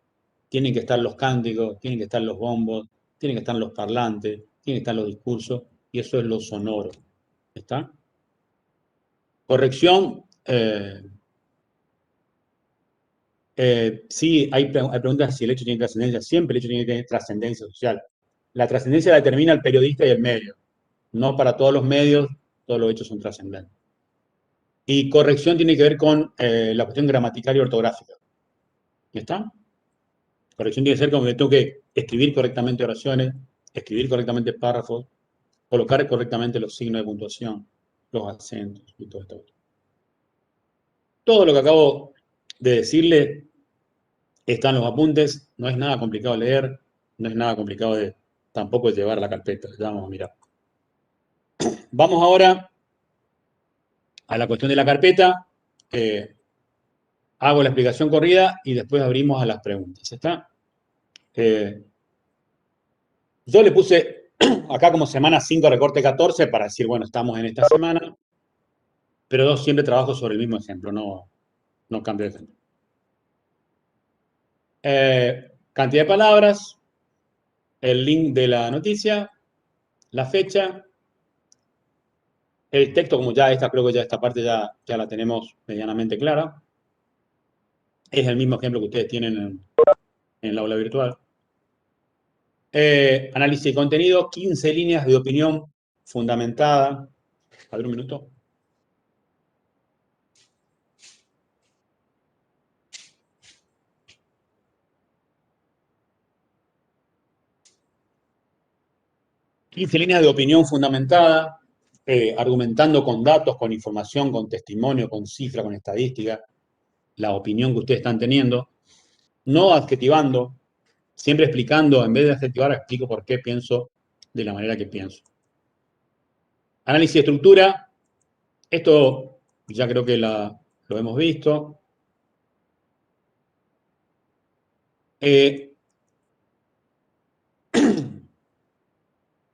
tienen que estar los cánticos, tienen que estar los bombos, tienen que estar los parlantes, tienen que estar los discursos, y eso es lo sonoro. ¿Está? Corrección. Sí, hay preguntas si el hecho tiene trascendencia. Siempre el hecho tiene que tener trascendencia social. La trascendencia la determina el periodista y el medio. No para todos los medios, todos los hechos son trascendentes. Y corrección tiene que ver con la cuestión gramatical y ortográfica. ¿Está? Corrección tiene que ser como que tengo que escribir correctamente oraciones, escribir correctamente párrafos, colocar correctamente los signos de puntuación, los acentos y todo esto. Todo lo que acabo de decirle está en los apuntes, no es nada complicado de leer, no es nada complicado tampoco de llevar a la carpeta, ya vamos a mirar. Vamos ahora a la cuestión de la carpeta. Hago la explicación corrida y después abrimos a las preguntas. ¿Está? Yo le puse acá como semana 5 recorte 14 para decir, bueno, estamos en esta semana, pero yo siempre trabajo sobre el mismo ejemplo, no cambio de ejemplo. Cantidad de palabras, el link de la noticia, la fecha, el texto, como ya creo que ya esta parte ya la tenemos medianamente clara. Es el mismo ejemplo que ustedes tienen en el aula virtual. Análisis de contenido, 15 líneas de opinión fundamentada. A ver un minuto. ...15 líneas de opinión fundamentada, argumentando con datos, con información, con testimonio, con cifra, con estadística, la opinión que ustedes están teniendo, no adjetivando, siempre explicando, en vez de adjetivar, explico por qué pienso de la manera que pienso. Análisis de estructura, esto ya creo que lo hemos visto.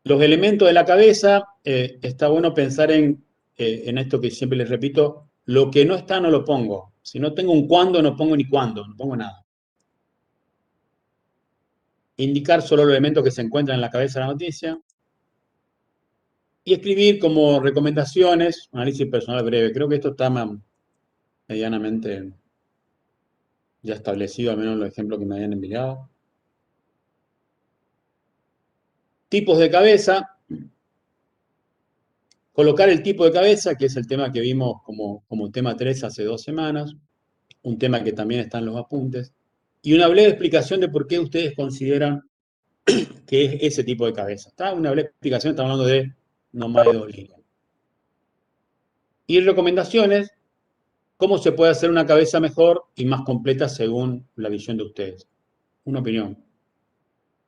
Los elementos de la cabeza, está bueno pensar en esto que siempre les repito, lo que no está no lo pongo. Si no tengo un cuándo, no pongo ni cuándo, no pongo nada. Indicar solo los elementos que se encuentran en la cabeza de la noticia. Y escribir como recomendaciones, análisis personal breve. Creo que esto está medianamente ya establecido, al menos en los ejemplos que me habían enviado. Tipos de cabeza. Colocar el tipo de cabeza, que es el tema que vimos como tema 3 hace 2 semanas. Un tema que también está en los apuntes. Y una breve explicación de por qué ustedes consideran que es ese tipo de cabeza. ¿Está? Una breve explicación, estamos hablando de no más de 2 líneas. Y recomendaciones, cómo se puede hacer una cabeza mejor y más completa según la visión de ustedes. Una opinión.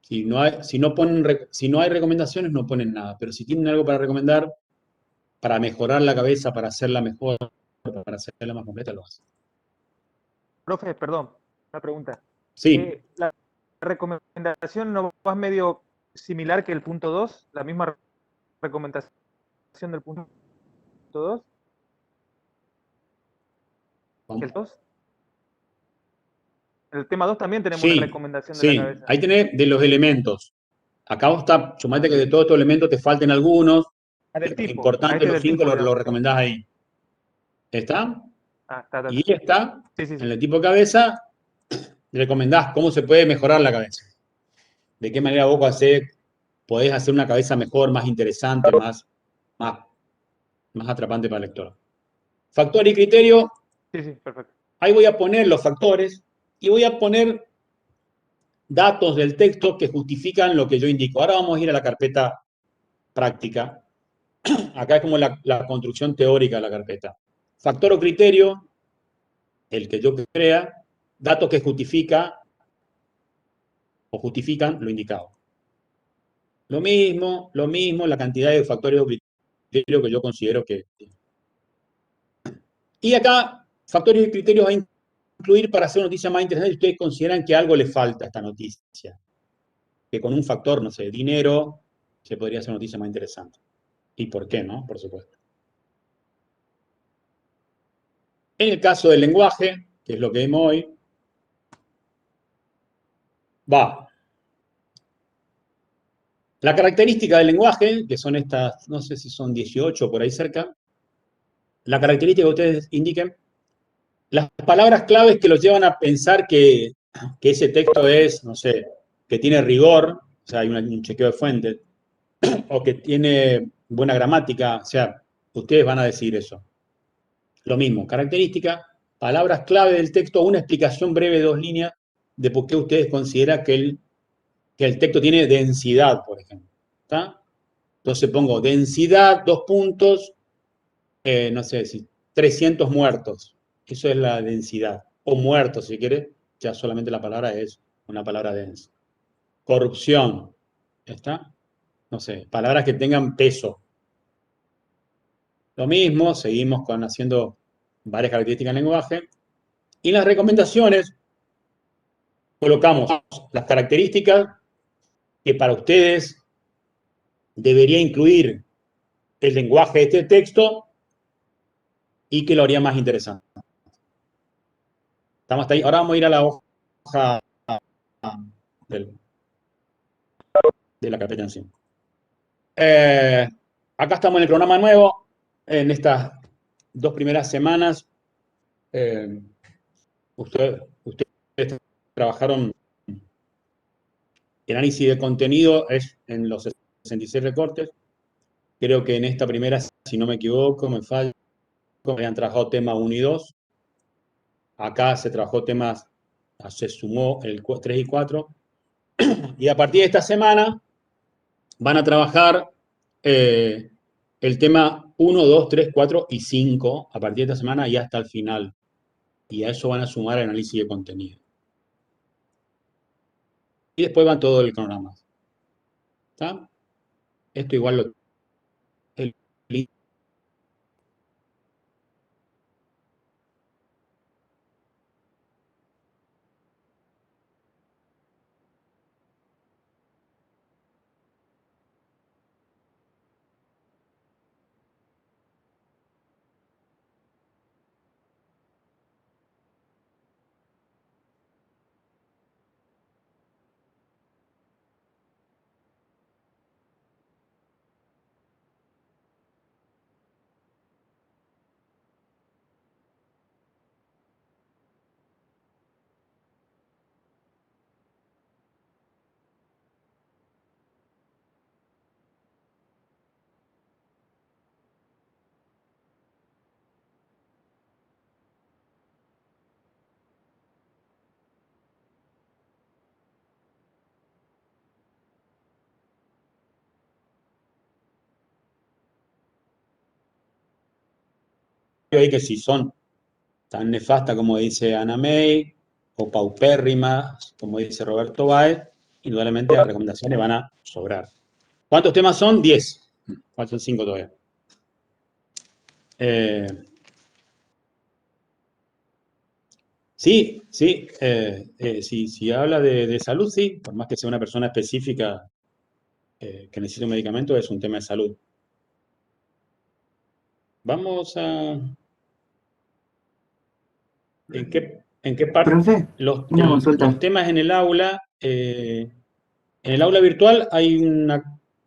Si no hay recomendaciones, no ponen nada. Pero si tienen algo para recomendar, para mejorar la cabeza, para hacerla mejor, para hacerla más completa, lo hacen. Profe, perdón, una pregunta. Sí. ¿La recomendación no va medio similar que el punto 2? ¿La misma recomendación del punto 2? ¿Que el 2? En el tema 2 también tenemos una recomendación de la cabeza. Ahí tenés de los elementos. Acá está, sumate que de todos estos elementos te falten algunos. Del tipo. Importante, los 5 lo recomendás ahí. ¿Está? Está. Y está, en el tipo de cabeza, recomendás cómo se puede mejorar la cabeza. De qué manera vos podés hacer una cabeza mejor, más interesante, más atrapante para el lector. Factor y criterio. Sí, perfecto. Ahí voy a poner los factores y voy a poner datos del texto que justifican lo que yo indico. Ahora vamos a ir a la carpeta práctica. Acá es como la construcción teórica de la carpeta. Factor o criterio, el que yo crea, datos que justifican lo indicado. Lo mismo, la cantidad de factores o criterios que yo considero que... Y acá, factores y criterios a incluir para hacer noticias más interesantes. Ustedes consideran que algo le falta a esta noticia. Que con un factor, no sé, dinero, se podría hacer noticia más interesante. ¿Y por qué no? Por supuesto. En el caso del lenguaje, que es lo que vemos hoy, va. La característica del lenguaje, que son estas, no sé si son 18 por ahí cerca, la característica que ustedes indiquen, las palabras claves que los llevan a pensar que ese texto es, no sé, que tiene rigor, o sea, hay un chequeo de fuentes, o que tiene buena gramática, o sea, ustedes van a decir eso. Lo mismo, característica, palabras clave del texto, una explicación breve de 2 líneas de por qué ustedes consideran que el texto tiene densidad, por ejemplo. ¿Está? Entonces pongo densidad, 2 puntos, no sé si 300 muertos. Eso es la densidad. O muertos, si quiere, ya solamente la palabra es una palabra densa. Corrupción. ¿Está? No sé, palabras que tengan peso. Lo mismo, seguimos haciendo varias características del lenguaje. Y en las recomendaciones colocamos las características que para ustedes debería incluir el lenguaje de este texto y que lo haría más interesante. ¿Estamos hasta ahí? Ahora vamos a ir a la hoja de la carpeta en sí. Acá estamos en el programa nuevo. En estas 2 primeras semanas, ustedes trabajaron el análisis de contenido es en los 66 recortes. Creo que en esta primera, si no me equivoco, me falla, habían trabajado temas 1 y 2. Acá se trabajó temas, se sumó el 3 y 4. Y a partir de esta semana van a trabajar el tema 1, 2, 3, 4 y 5 a partir de esta semana y hasta el final. Y a eso van a sumar el análisis de contenido. Y después van todo el cronograma. ¿Está? Esto igual lo... Ahí que si son tan nefastas como dice Ana May, o paupérrimas, como dice Roberto Báez, indudablemente las recomendaciones van a sobrar. ¿Cuántos temas son? 10. Faltan 5 todavía. Sí, sí, si habla de salud, sí, por más que sea una persona específica que necesite un medicamento, es un tema de salud. Vamos a... ¿En qué parte? Profe, una consulta. Los temas en el aula virtual hay un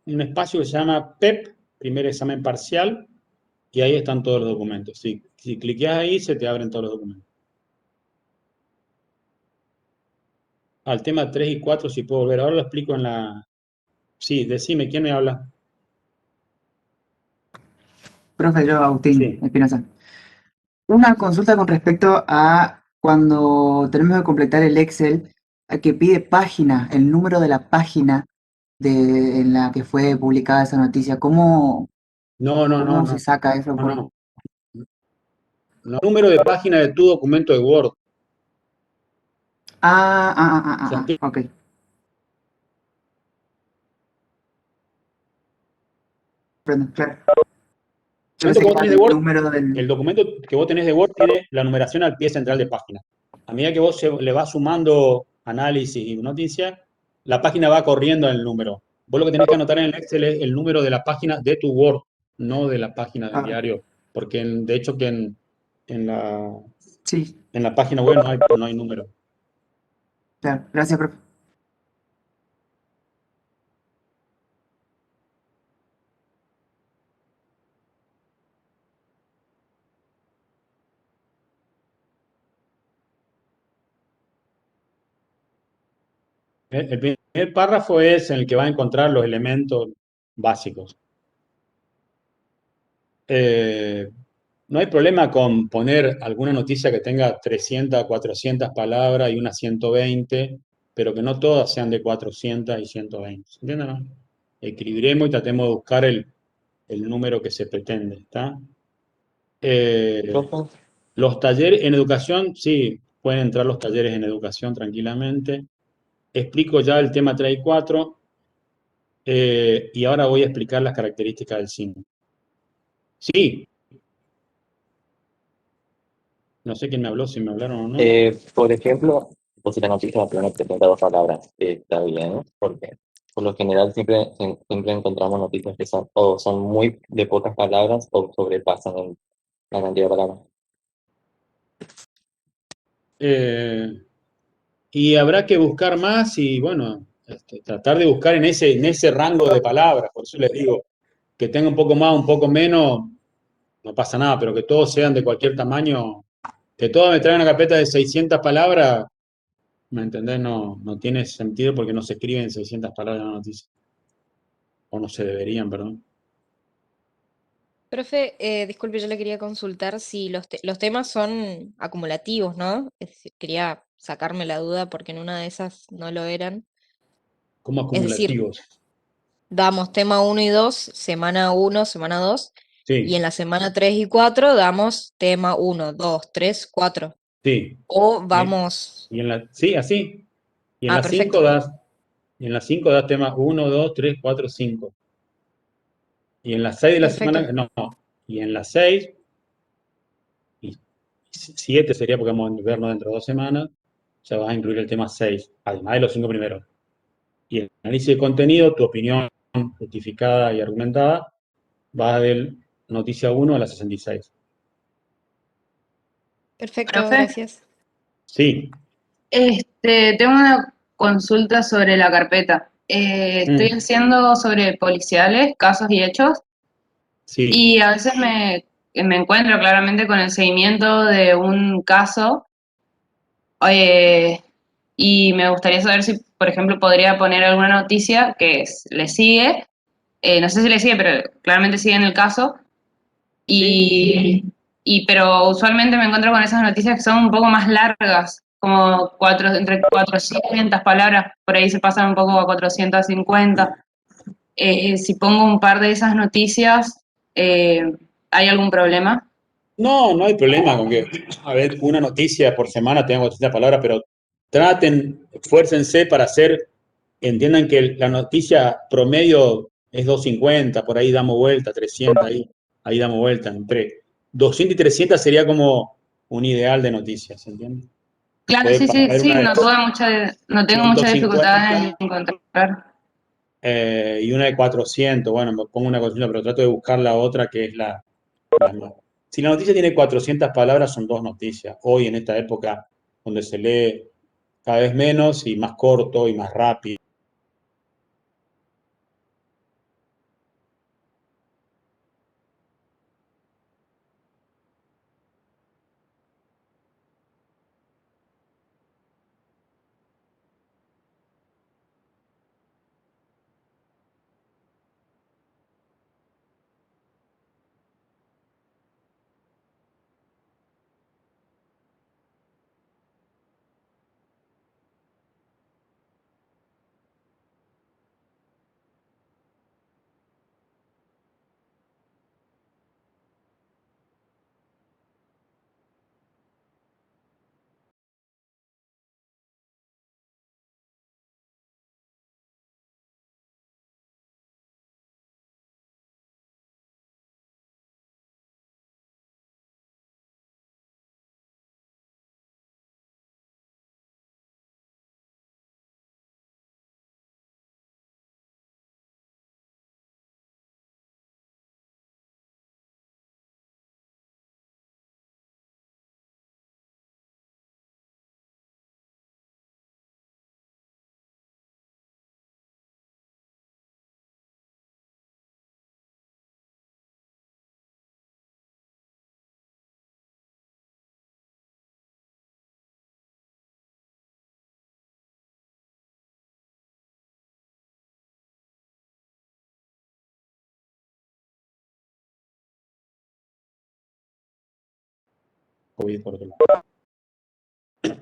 espacio que se llama PEP, primer examen parcial, y ahí están todos los documentos. Sí, si cliqueas ahí, se te abren todos los documentos. Al tema 3 y 4, si puedo volver. Ahora lo explico en la... Sí, decime, ¿quién me habla? Profe, yo, Agustín Sí. Espinosa. Una consulta con respecto a cuando tenemos que completar el Excel, que pide página, el número de la página en la que fue publicada esa noticia. ¿Cómo se saca eso? No. Número de página de tu documento de Word. Ok. Claro. El documento que vos tenés de Word tiene la numeración al pie central de página. A medida que vos le vas sumando análisis y noticias, la página va corriendo en el número. Vos lo que tenés que anotar en el Excel es el número de la página de tu Word, no de la página del diario. Porque de hecho que en la, Sí, en la página web no hay número. claro. Gracias, profe. El primer párrafo es en el que va a encontrar los elementos básicos. No hay problema con poner alguna noticia que tenga 300, 400 palabras y unas 120, pero que no todas sean de 400 y 120. ¿Entienden? No? Equilibremos y tratemos de buscar el número que se pretende. ¿Está? Profe, Los talleres en educación, sí, pueden entrar los talleres en educación tranquilamente. Explico ya el tema 3 y 4 y ahora voy a explicar las características del signo. Sí, no sé quién me habló, si me hablaron o no. por ejemplo, pues si la noticia plana presenta dos palabras, está bien, ¿no? Porque por lo general siempre encontramos noticias que son o son muy de pocas palabras o sobrepasan la cantidad de palabras. Y habrá que buscar más y, bueno, tratar de buscar en ese rango de palabras. Por eso les digo, que tenga un poco más, un poco menos, no pasa nada, pero que todos sean de cualquier tamaño, que todos me traigan una carpeta de 600 palabras, ¿me entendés? No tiene sentido porque no se escriben 600 palabras en la noticia. O no se deberían, perdón. Profe, disculpe, yo le quería consultar si los temas son acumulativos, ¿no? Es decir, quería sacarme la duda porque en una de esas no lo eran. Como Es decir, acumulativos. damos tema uno y 2, semana uno, semana 2, y Sí, en la semana 3 y 4 damos tema uno, 2, 3, 4. sí. O Y, vamos... sí, así. Y en Ah, las 5 perfecto. das, y en las 5 das temas 1, 2, 3, 4, 5. Y en las 6 de la Perfecto. semana, no. Y en las 6, y 7 sería porque vamos a vernos dentro de 2 semanas, ya vas a incluir el tema 6, además de los 5 primeros. Y el análisis de contenido, tu opinión justificada y argumentada, va del noticia 1 a la 66. Perfecto, Profe, gracias. Sí. tengo una consulta sobre la carpeta. Estoy Mm, haciendo sobre policiales, casos y hechos, sí. y a veces me encuentro claramente con el seguimiento de un caso, eh, y me gustaría saber si, por ejemplo, podría poner alguna noticia que le sigue, no sé si le sigue, pero claramente sigue en el caso, Sí. pero usualmente me encuentro con esas noticias que son un poco más largas, como entre 400 palabras, por ahí se pasan un poco a 450. Si pongo un par de esas noticias, ¿hay algún problema? No hay problema con que, a ver, una noticia por semana tenga 400 palabras, pero traten, esfuércense para hacer, entiendan que la noticia promedio es 250, por ahí damos vuelta, 300, ahí damos vuelta, entre 200 y 300 sería como un ideal de noticias, ¿entiendes? Claro, Puede sí, sí, haber sí, una de no tengo mucha dificultad en 150 encontrar. y una de 400, bueno, me pongo una 400, pero trato de buscar la otra que es la más. Si la noticia tiene 400 palabras, son dos noticias. Hoy, en esta época, donde se lee cada vez menos y más corto y más rápido. COVID por otro lado.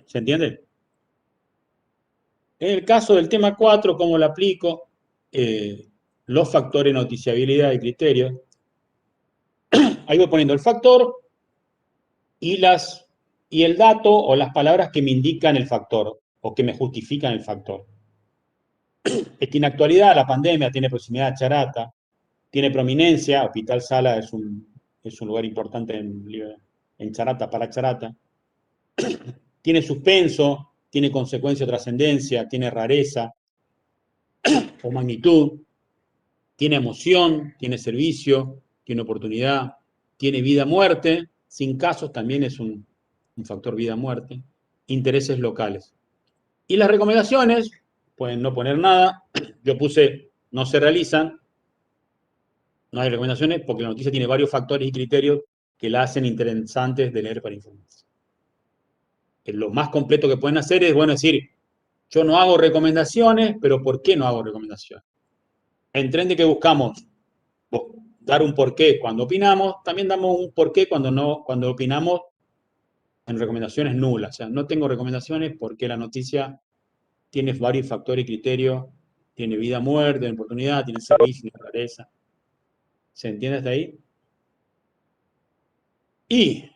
¿Se entiende? En el caso del tema 4, ¿cómo lo aplico? Los factores de noticiabilidad y criterios. Ahí voy poniendo el factor y el dato o las palabras que me indican el factor o que me justifican el factor. Tiene actualidad, la pandemia, tiene proximidad a Charata, tiene prominencia, Hospital Sala es un lugar importante en Charata, para Charata. Tiene suspenso, tiene consecuencia o trascendencia, tiene rareza o magnitud, tiene emoción, tiene servicio, tiene oportunidad, tiene vida-muerte, sin casos también es un factor vida-muerte, intereses locales. Y las recomendaciones, pueden no poner nada, yo puse no se realizan, no hay recomendaciones porque la noticia tiene varios factores y criterios que la hacen interesantes de leer para informarse. Lo más completo que pueden hacer es, bueno, decir, yo no hago recomendaciones, pero ¿por qué no hago recomendaciones? En Trend que buscamos dar un porqué cuando opinamos, también damos un porqué cuando opinamos en recomendaciones nulas. O sea, no tengo recomendaciones porque la noticia tiene varios factores y criterios, tiene vida, muerte, tiene oportunidad, tiene servicio, tiene rareza. ¿Se entiende hasta ahí? Y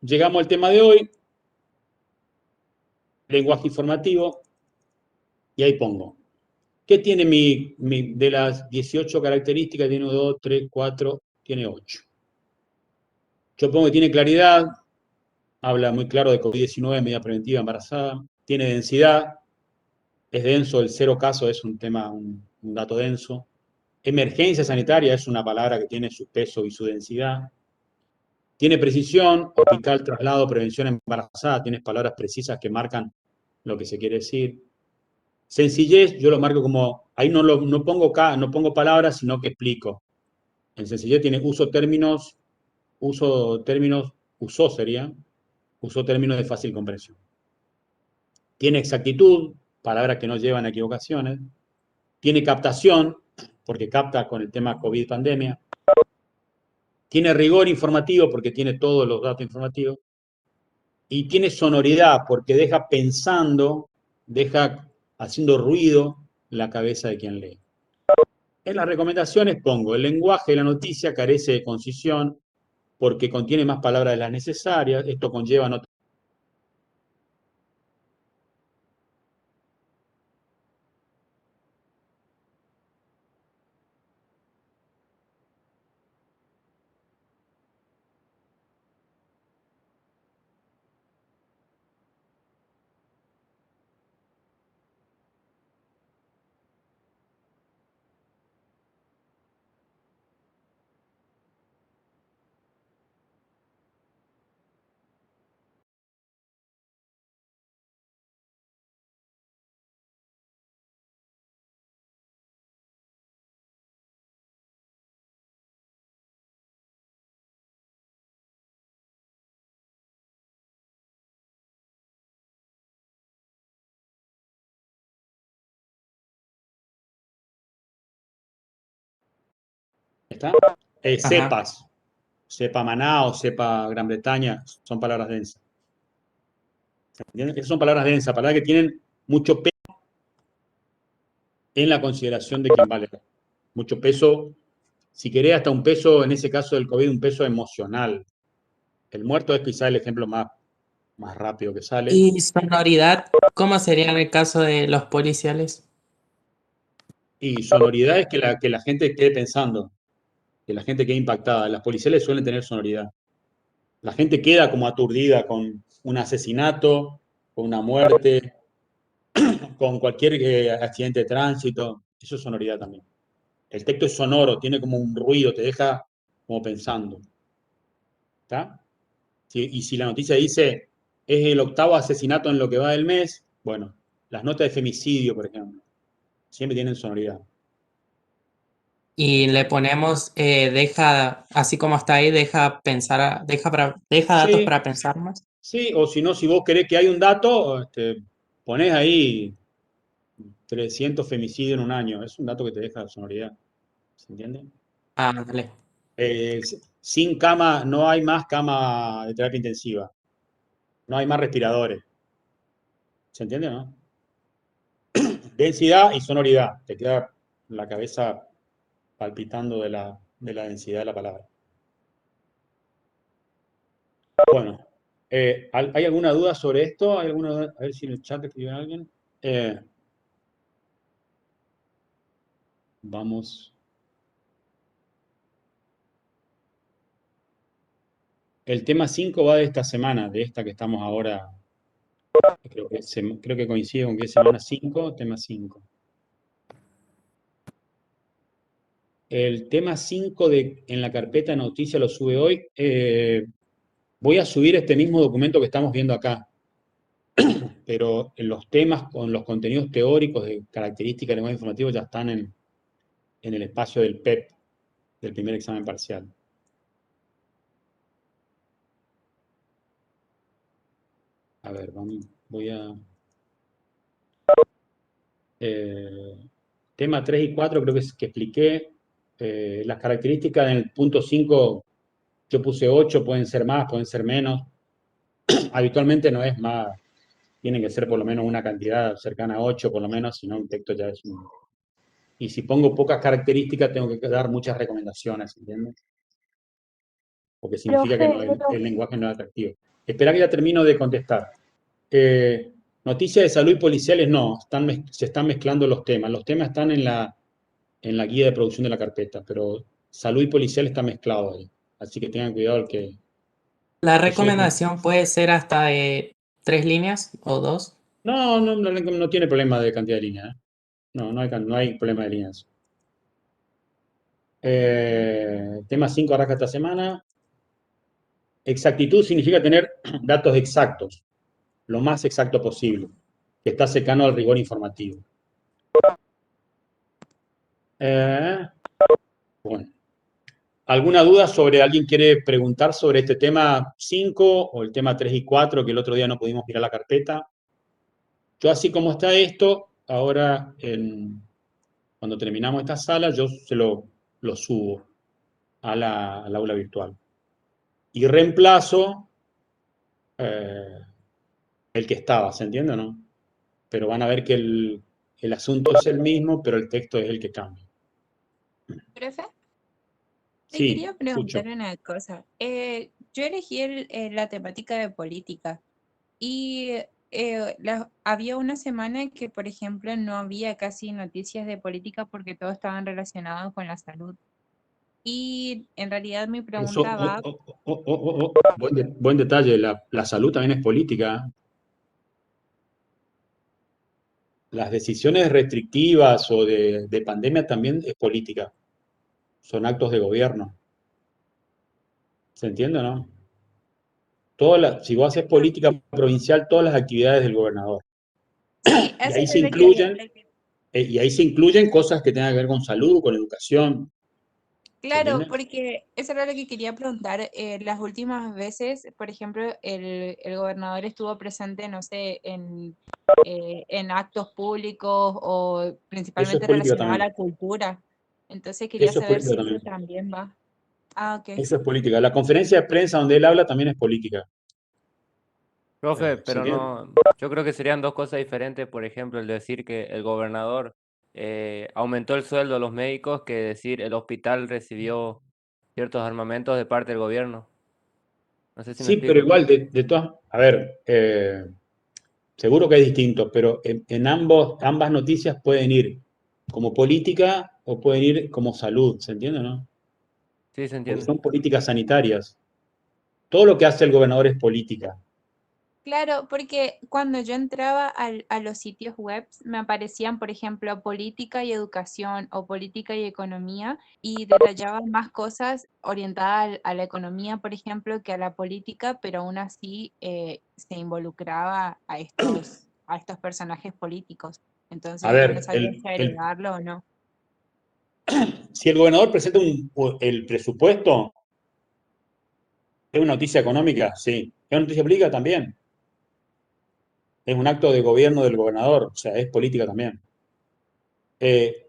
llegamos al tema de hoy, lenguaje informativo, y ahí pongo. ¿Qué tiene de las 18 características? Tiene 1, 2, 3, 4, tiene 8. Yo pongo que tiene claridad, habla muy claro de COVID-19, medida preventiva embarazada, tiene densidad, es denso, el 0 caso es un dato denso. Emergencia sanitaria es una palabra que tiene su peso y su densidad. Tiene precisión, hospital, traslado, prevención embarazada, tienes palabras precisas que marcan lo que se quiere decir. Sencillez, yo lo marco como, ahí no pongo palabras, sino que explico. En sencillez tiene usó términos de fácil comprensión. Tiene exactitud, palabras que no llevan a equivocaciones. Tiene captación, porque capta con el tema COVID pandemia. Tiene rigor informativo, porque tiene todos los datos informativos. Y tiene sonoridad, porque deja pensando, deja haciendo ruido la cabeza de quien lee. En las recomendaciones pongo, el lenguaje de la noticia carece de concisión, porque contiene más palabras de las necesarias. Esto conlleva no. ¿Está? Cepas. Cepa Maná o cepa Gran Bretaña son palabras densas. ¿Entienden? Esas son palabras densas, palabras que tienen mucho peso en la consideración de quien vale. Mucho peso, si querés, hasta un peso, en ese caso del COVID, un peso emocional. El muerto es quizá el ejemplo más rápido que sale. ¿Y sonoridad? ¿Cómo sería en el caso de los policiales? Y sonoridad es que la gente quede pensando, que la gente quede impactada. Las policiales suelen tener sonoridad. La gente queda como aturdida con un asesinato, con una muerte, con cualquier accidente de tránsito. Eso es sonoridad también. El texto es sonoro, tiene como un ruido, te deja como pensando. ¿Está? Y si la noticia dice, es el 8º asesinato en lo que va del mes, bueno, las notas de femicidio, por ejemplo, siempre tienen sonoridad. Y le ponemos, deja, así como está ahí, deja pensar, deja datos para pensar más. Sí, o si no, si vos querés que hay un dato, ponés ahí 300 femicidios en un año. Es un dato que te deja sonoridad. ¿Se entiende? Ah, dale. sin cama, no hay más cama de terapia intensiva. No hay más respiradores. ¿Se entiende, no? Densidad y sonoridad. Te queda la cabeza palpitando de la densidad de la palabra. Bueno, ¿hay alguna duda sobre esto? ¿Hay alguna duda? A ver si en el chat escribe alguien. Vamos. El tema 5 va de esta semana, de esta que estamos ahora. Creo que coincide con que es semana 5, tema 5. El tema 5 en la carpeta de noticias lo sube hoy. Voy a subir este mismo documento que estamos viendo acá. Pero en los temas con los contenidos teóricos de características del lenguaje informativo ya están en el espacio del PEP, del primer examen parcial. A ver, voy a... tema 3 y 4 creo que es que expliqué. Las características en el punto 5, yo puse 8, pueden ser más, pueden ser menos. Habitualmente no es más, tienen que ser por lo menos una cantidad cercana a 8 por lo menos, si no un texto ya es un... Y si pongo pocas características tengo que dar muchas recomendaciones, ¿entiendes? Porque significa que el lenguaje no es atractivo. Espera que ya termino de contestar. Noticias de salud y policiales no, se están mezclando los temas. Los temas están en la guía de producción de la carpeta, pero salud y policial está mezclado ahí. Así que tengan cuidado el que... ¿La recomendación puede ser hasta de 3 líneas o 2? No tiene problema de cantidad de líneas. No hay problema de líneas. Tema 5 arranca esta semana. Exactitud significa tener datos exactos, lo más exacto posible, que está cercano al rigor informativo. Bueno. ¿Alguna duda sobre, alguien quiere preguntar sobre este tema 5 o el tema 3 y 4, que el otro día no pudimos mirar la carpeta? Yo así como está esto, ahora cuando terminamos esta sala, yo se lo subo al aula virtual. Y reemplazo el que estaba, ¿se entiende o no? Pero van a ver que el asunto es el mismo, pero el texto es el que cambia. ¿Profe? Te Sí, quería escucho. preguntar una cosa. Yo elegí la temática de política y había una semana que, por ejemplo, no había casi noticias de política porque todos estaban relacionados con la salud. Y en realidad mi pregunta va... Buen detalle, la salud también es política. Las decisiones restrictivas o de pandemia también es política. Son actos de gobierno. ¿Se entiende o no? Si vos haces política provincial, todas las actividades del gobernador. Sí, Y ahí se incluyen cosas que tengan que ver con salud, con educación. Claro, porque eso era lo que quería preguntar. Las últimas veces, por ejemplo, el gobernador estuvo presente, no sé, en actos públicos o principalmente política relacionado a también. la cultura. Entonces quería Eso es saber si política eso también. también va. Ah, ok. Eso es política. La conferencia de prensa donde él habla también es política. Profe, ¿se pero entiende? no, yo creo que serían dos cosas diferentes. Por ejemplo, el decir que el gobernador aumentó el sueldo a los médicos que decir el hospital recibió ciertos armamentos de parte del gobierno. No sé si me Sí, pero explico. igual, de todas... A ver, seguro que es distinto, pero en ambas noticias pueden ir como política o pueden ir como salud, ¿se entiende o no? Sí, se Porque entiende. son políticas sanitarias. Todo lo que hace el gobernador es política. Claro, porque cuando yo entraba a los sitios web me aparecían, por ejemplo, política y educación o política y economía y detallaban más cosas orientadas a la economía, por ejemplo, que a la política, pero aún así se involucraba a estos personajes políticos. A Entonces yo no ver, sabía si agregarlo o no. si el gobernador presenta el presupuesto, ¿es una noticia económica? Sí. ¿Es una noticia política? También. Es un acto de gobierno del gobernador, o sea, es política también.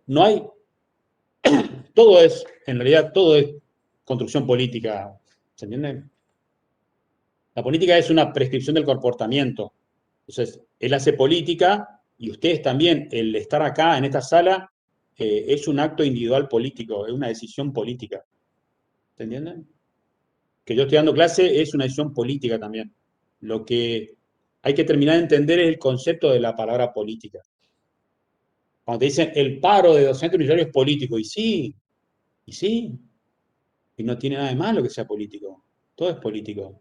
No hay... En realidad todo es construcción política, ¿se entiende? La política es una prescripción del comportamiento. Entonces, él hace política y ustedes también, el estar acá en esta sala, es un acto individual político, es una decisión política. ¿Se entienden? Que yo estoy dando clase es una decisión política también. Lo que hay que terminar de entender es el concepto de la palabra política. Cuando te dicen el paro de docentes universitarios es político, y sí, y no tiene nada de malo que sea político. Todo es político.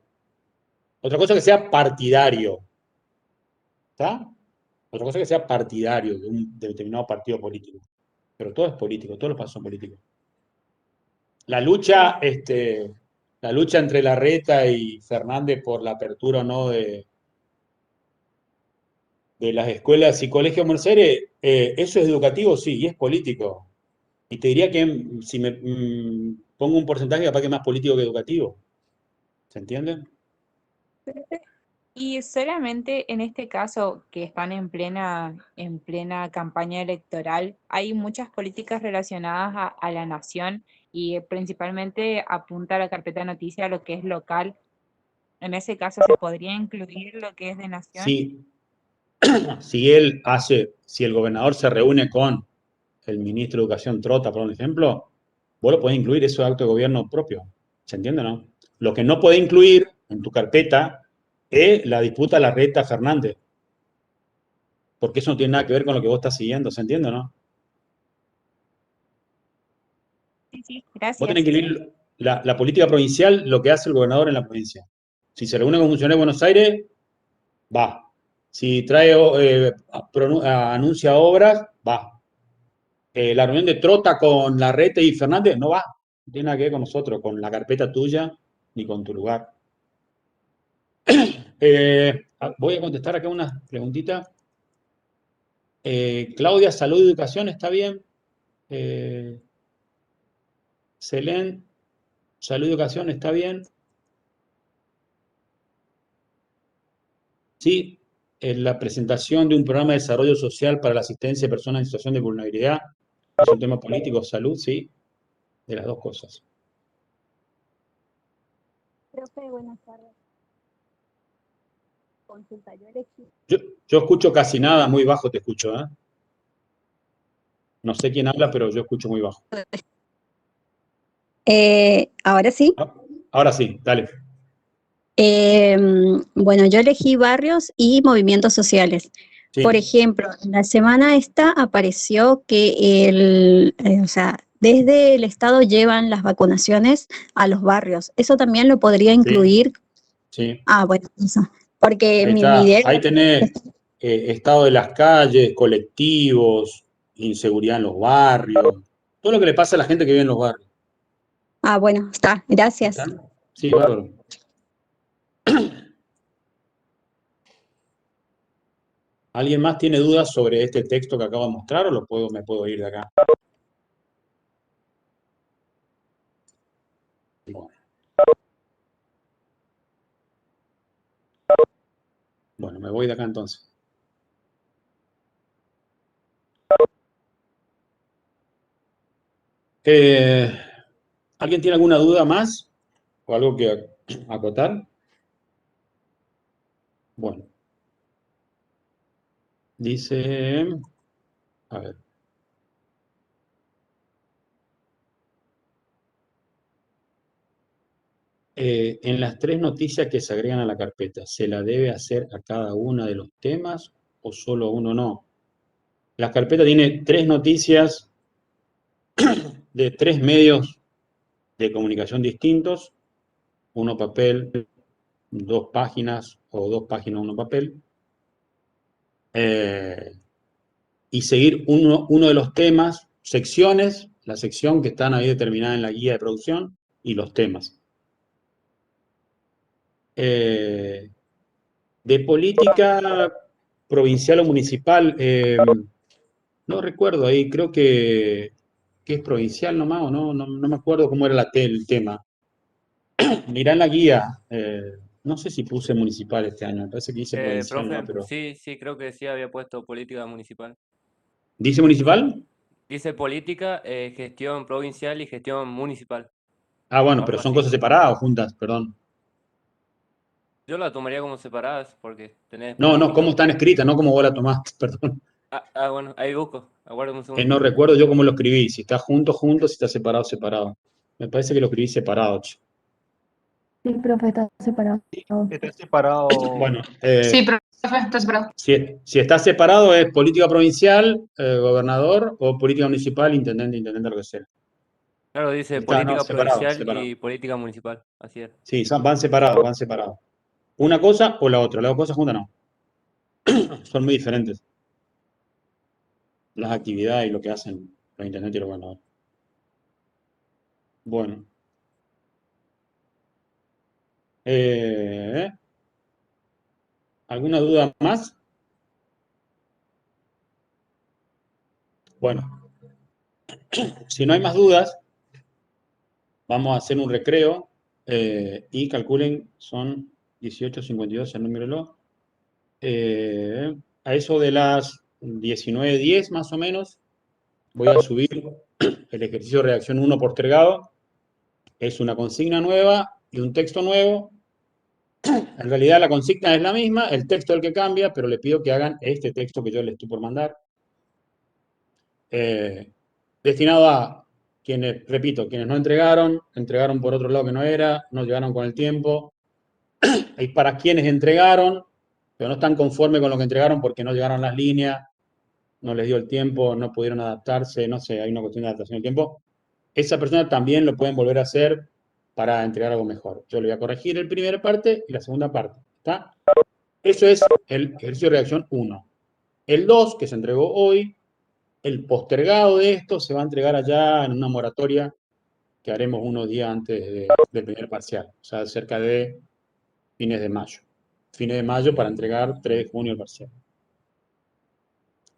Otra cosa es que sea partidario. ¿Está? Otra cosa es que sea partidario de un determinado partido político. Pero todo es político, todos los pasos son políticos. La lucha entre Larreta y Fernández por la apertura o no de las escuelas y colegios en Buenos Aires, eso es educativo, sí, y es político. Y te diría que si me pongo un porcentaje, capaz que es más político que educativo. ¿Se entiende? Y solamente en este caso, que están en plena campaña electoral, hay muchas políticas relacionadas a la nación y principalmente apunta a la carpeta de noticias a lo que es local. En ese caso, ¿se podría incluir lo que es de nación? Sí. Si el gobernador se reúne con el ministro de Educación Trota, por ejemplo, vos lo podés incluir, eso es acto de gobierno propio. ¿Se entiende, no? Lo que no podés incluir en tu carpeta es la disputa Larreta-Fernández. Porque eso no tiene nada que ver con lo que vos estás siguiendo, ¿se entiende, no? Sí, Vos gracias. tenés que incluir la política provincial, lo que hace el gobernador en la provincia. Si se reúne con funcionarios de Buenos Aires, va. Si trae, anuncia obras, va. La reunión de Trota con Larreta y Fernández no va. No tiene nada que ver con nosotros, con la carpeta tuya, ni con tu lugar. Voy a contestar acá una preguntita. Claudia, salud y educación, ¿está bien? Selén, salud y educación, ¿está bien? Sí, en la presentación de un programa de desarrollo social para la asistencia de personas en situación de vulnerabilidad. Es un tema político, salud, sí, de las dos cosas. Profe, buenas tardes. Consulta, yo elegí. Yo escucho casi nada, muy bajo te escucho, ¿eh? No sé quién habla, pero yo escucho muy bajo. Ahora sí. Ahora sí, dale. Bueno, yo elegí barrios y movimientos sociales. Sí. Por ejemplo, en la semana esta apareció que o sea, desde el Estado llevan las vacunaciones a los barrios. ¿Eso también lo podría incluir? Sí. Ah, bueno, eso. Porque Ahí mi está. idea... Ahí tenés estado de las calles, colectivos, inseguridad en los barrios, todo lo que le pasa a la gente que vive en los barrios. Ah, bueno, está. Gracias. ¿Está? Sí, bárbaro. ¿Alguien más tiene dudas sobre este texto que acabo de mostrar o me puedo ir de acá? Bueno, me voy de acá entonces. ¿Alguien tiene alguna duda más? ¿O algo que acotar? Bueno. Dice... A ver. En las 3 noticias que se agregan a la carpeta, ¿se la debe hacer a cada uno de los temas o solo uno no? La carpeta tiene 3 noticias de 3 medios de comunicación distintos, uno papel, 2 páginas o 2 páginas, 1 papel, y seguir uno de los temas, secciones, la sección que están ahí determinada en la guía de producción y los temas. De política provincial o municipal, no recuerdo ahí, creo que es provincial nomás, o no me acuerdo cómo era el tema. Mirá en la guía, no sé si puse municipal este año, me parece que hice provincial, Profe, ¿no? Pero... sí, creo que sí había puesto política municipal. ¿Dice municipal? Dice política, gestión provincial y gestión municipal. Ah, bueno, o pero algo son así. cosas separadas o juntas, perdón. Yo la tomaría como separadas porque tenés No, no, cómo política. están escritas, no cómo vos la tomaste, perdón. Bueno, ahí busco. Aguárdame un segundo. No recuerdo yo cómo lo escribí, si está junto, junto, si está separado, separado. Me parece que lo escribí separado, che. Sí, profe, está separado. Está separado. Bueno, Sí, profe, está separado. si está separado es política provincial, gobernador, o política municipal, intendente, lo que sea. Claro, dice Está, no, política separado, provincial separado. y política municipal. Así es. Sí, van separados, van separados. Una cosa o la otra, las dos cosas juntas no. Son muy diferentes. Las actividades y lo que hacen los intendentes y los gobernadores. Bueno. ¿Alguna duda más? Bueno, si no hay más dudas, vamos a hacer un recreo y calculen, son 18:52 el número. A eso de las 19:10 más o menos, voy a subir el ejercicio de redacción 1 postergado. Es una consigna nueva y un texto nuevo. En realidad la consigna es la misma, el texto es el que cambia, pero les pido que hagan este texto que yo les estoy por mandar. Destinado a quienes, repito, quienes no entregaron por otro lado que no era, no llegaron con el tiempo. Y para quienes entregaron, pero no están conformes con lo que entregaron porque no llegaron las líneas, no les dio el tiempo, no pudieron adaptarse, no sé, hay una cuestión de adaptación del tiempo. Esa persona también lo pueden volver a hacer para entregar algo mejor. Yo le voy a corregir la primera parte y la segunda parte. ¿Está? Eso es el ejercicio de redacción 1. El 2, que se entregó hoy, el postergado de esto se va a entregar allá en una moratoria que haremos unos días antes del primer parcial, o sea, cerca de fines de mayo. Fines de mayo para entregar 3 de junio el parcial.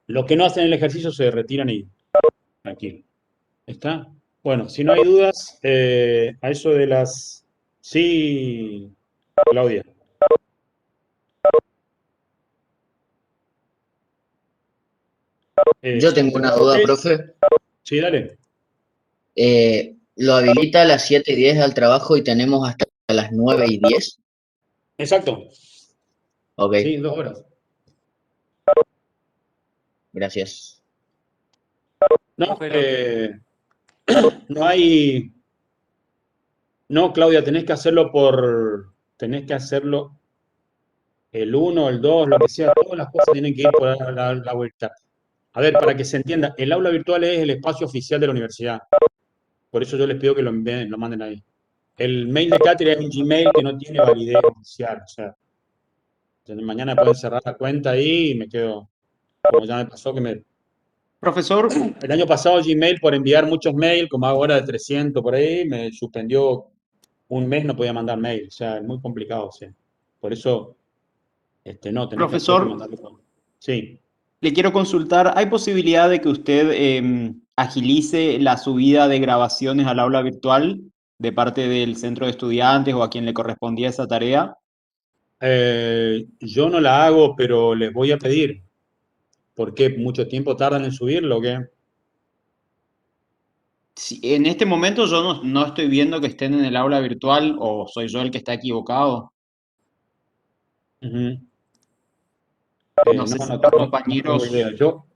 Los que no hacen el ejercicio se retiran y tranquilo. ¿Está? Bueno, si no hay dudas, a eso de las... Sí, Claudia. Yo tengo una duda, profe. Sí, dale. Lo habilita a las 7:10 al trabajo y tenemos hasta las 9:10. Exacto. Ok. Sí, 2 horas. Gracias. No, no hay... No, Claudia, tenés que hacerlo el 1, el 2, lo que sea, todas las cosas tienen que ir por la vuelta. A ver, para que se entienda, el aula virtual es el espacio oficial de la universidad. Por eso yo les pido que lo manden ahí. El mail de cátedra es un Gmail que no tiene validez oficial. O sea, mañana pueden cerrar la cuenta ahí y me quedo, como ya me pasó que me... Profesor. El año pasado Gmail, por enviar muchos mails, como hago ahora de 300 por ahí, me suspendió un mes, no podía mandar mail. O sea, es muy complicado. O sea. Por eso, no, tenés que hacerlo y Profesor, mandarlo todo. Sí. le quiero consultar, ¿hay posibilidad de que usted agilice la subida de grabaciones al aula virtual de parte del centro de estudiantes o a quien le correspondía esa tarea? Yo no la hago, pero les voy a pedir. ¿Por qué mucho tiempo tardan en subirlo o qué? Sí, en este momento yo no estoy viendo que estén en el aula virtual o soy yo el que está equivocado. Ujú. No sé si los compañeros... tengo idea. Yo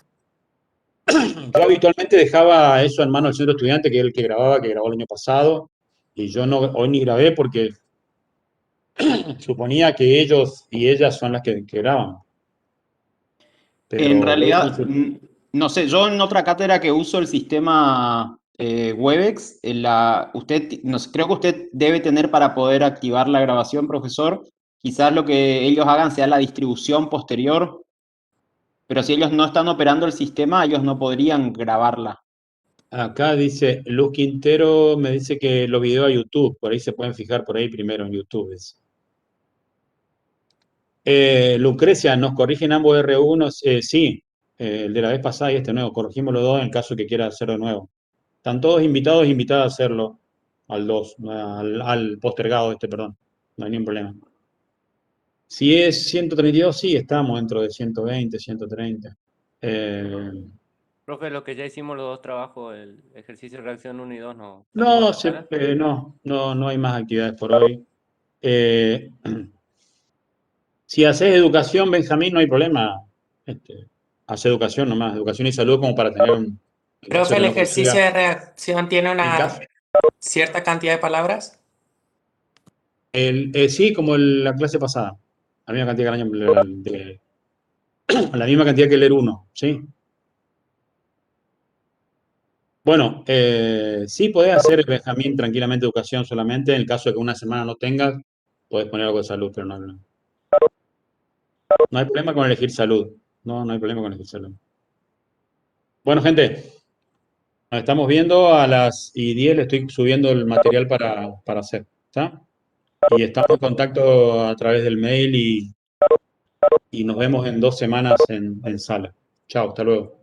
habitualmente dejaba eso en manos del centro estudiante, que es el que grabó el año pasado, y yo hoy ni grabé porque suponía que ellos y ellas son las que graban. Pero En voy a realidad, consultar. no sé, yo en otra cátedra que uso el sistema Webex, creo que usted debe tener para poder activar la grabación, profesor. Quizás lo que ellos hagan sea la distribución posterior, pero si ellos no están operando el sistema, ellos no podrían grabarla. Acá dice, Luz Quintero me dice que lo videó a YouTube, por ahí se pueden fijar por ahí primero en YouTube. Lucrecia, ¿nos corrigen ambos R1? Sí, el de la vez pasada y este nuevo, corregimos los dos en caso que quiera hacerlo de nuevo. Están todos invitados e invitadas a hacerlo al 2, al postergado perdón, no hay ningún problema. Si es 132, sí, estamos dentro de 120, 130. Profe, lo que ya hicimos los dos trabajos, el ejercicio de reacción 1 y 2, ¿no? No, ¿Sala? no hay más actividades por hoy. Si haces educación, Benjamín, no hay problema. Haz educación nomás, educación y salud como para tener en caso Profe, que ¿el no ejercicio consiga. de reacción tiene En una caso, cierta cantidad de palabras? sí, como la clase pasada. La misma cantidad la misma cantidad que leer uno, ¿sí? Bueno, sí podés hacer, Benjamín, tranquilamente educación solamente. En el caso de que una semana no tengas, podés poner algo de salud, pero no hay problema con elegir salud. No hay problema con elegir salud. Bueno, gente, nos estamos viendo a las 10. Le estoy subiendo el material para hacer. ¿Está? Y estamos en contacto a través del mail y nos vemos en 2 semanas en sala. Chao, hasta luego.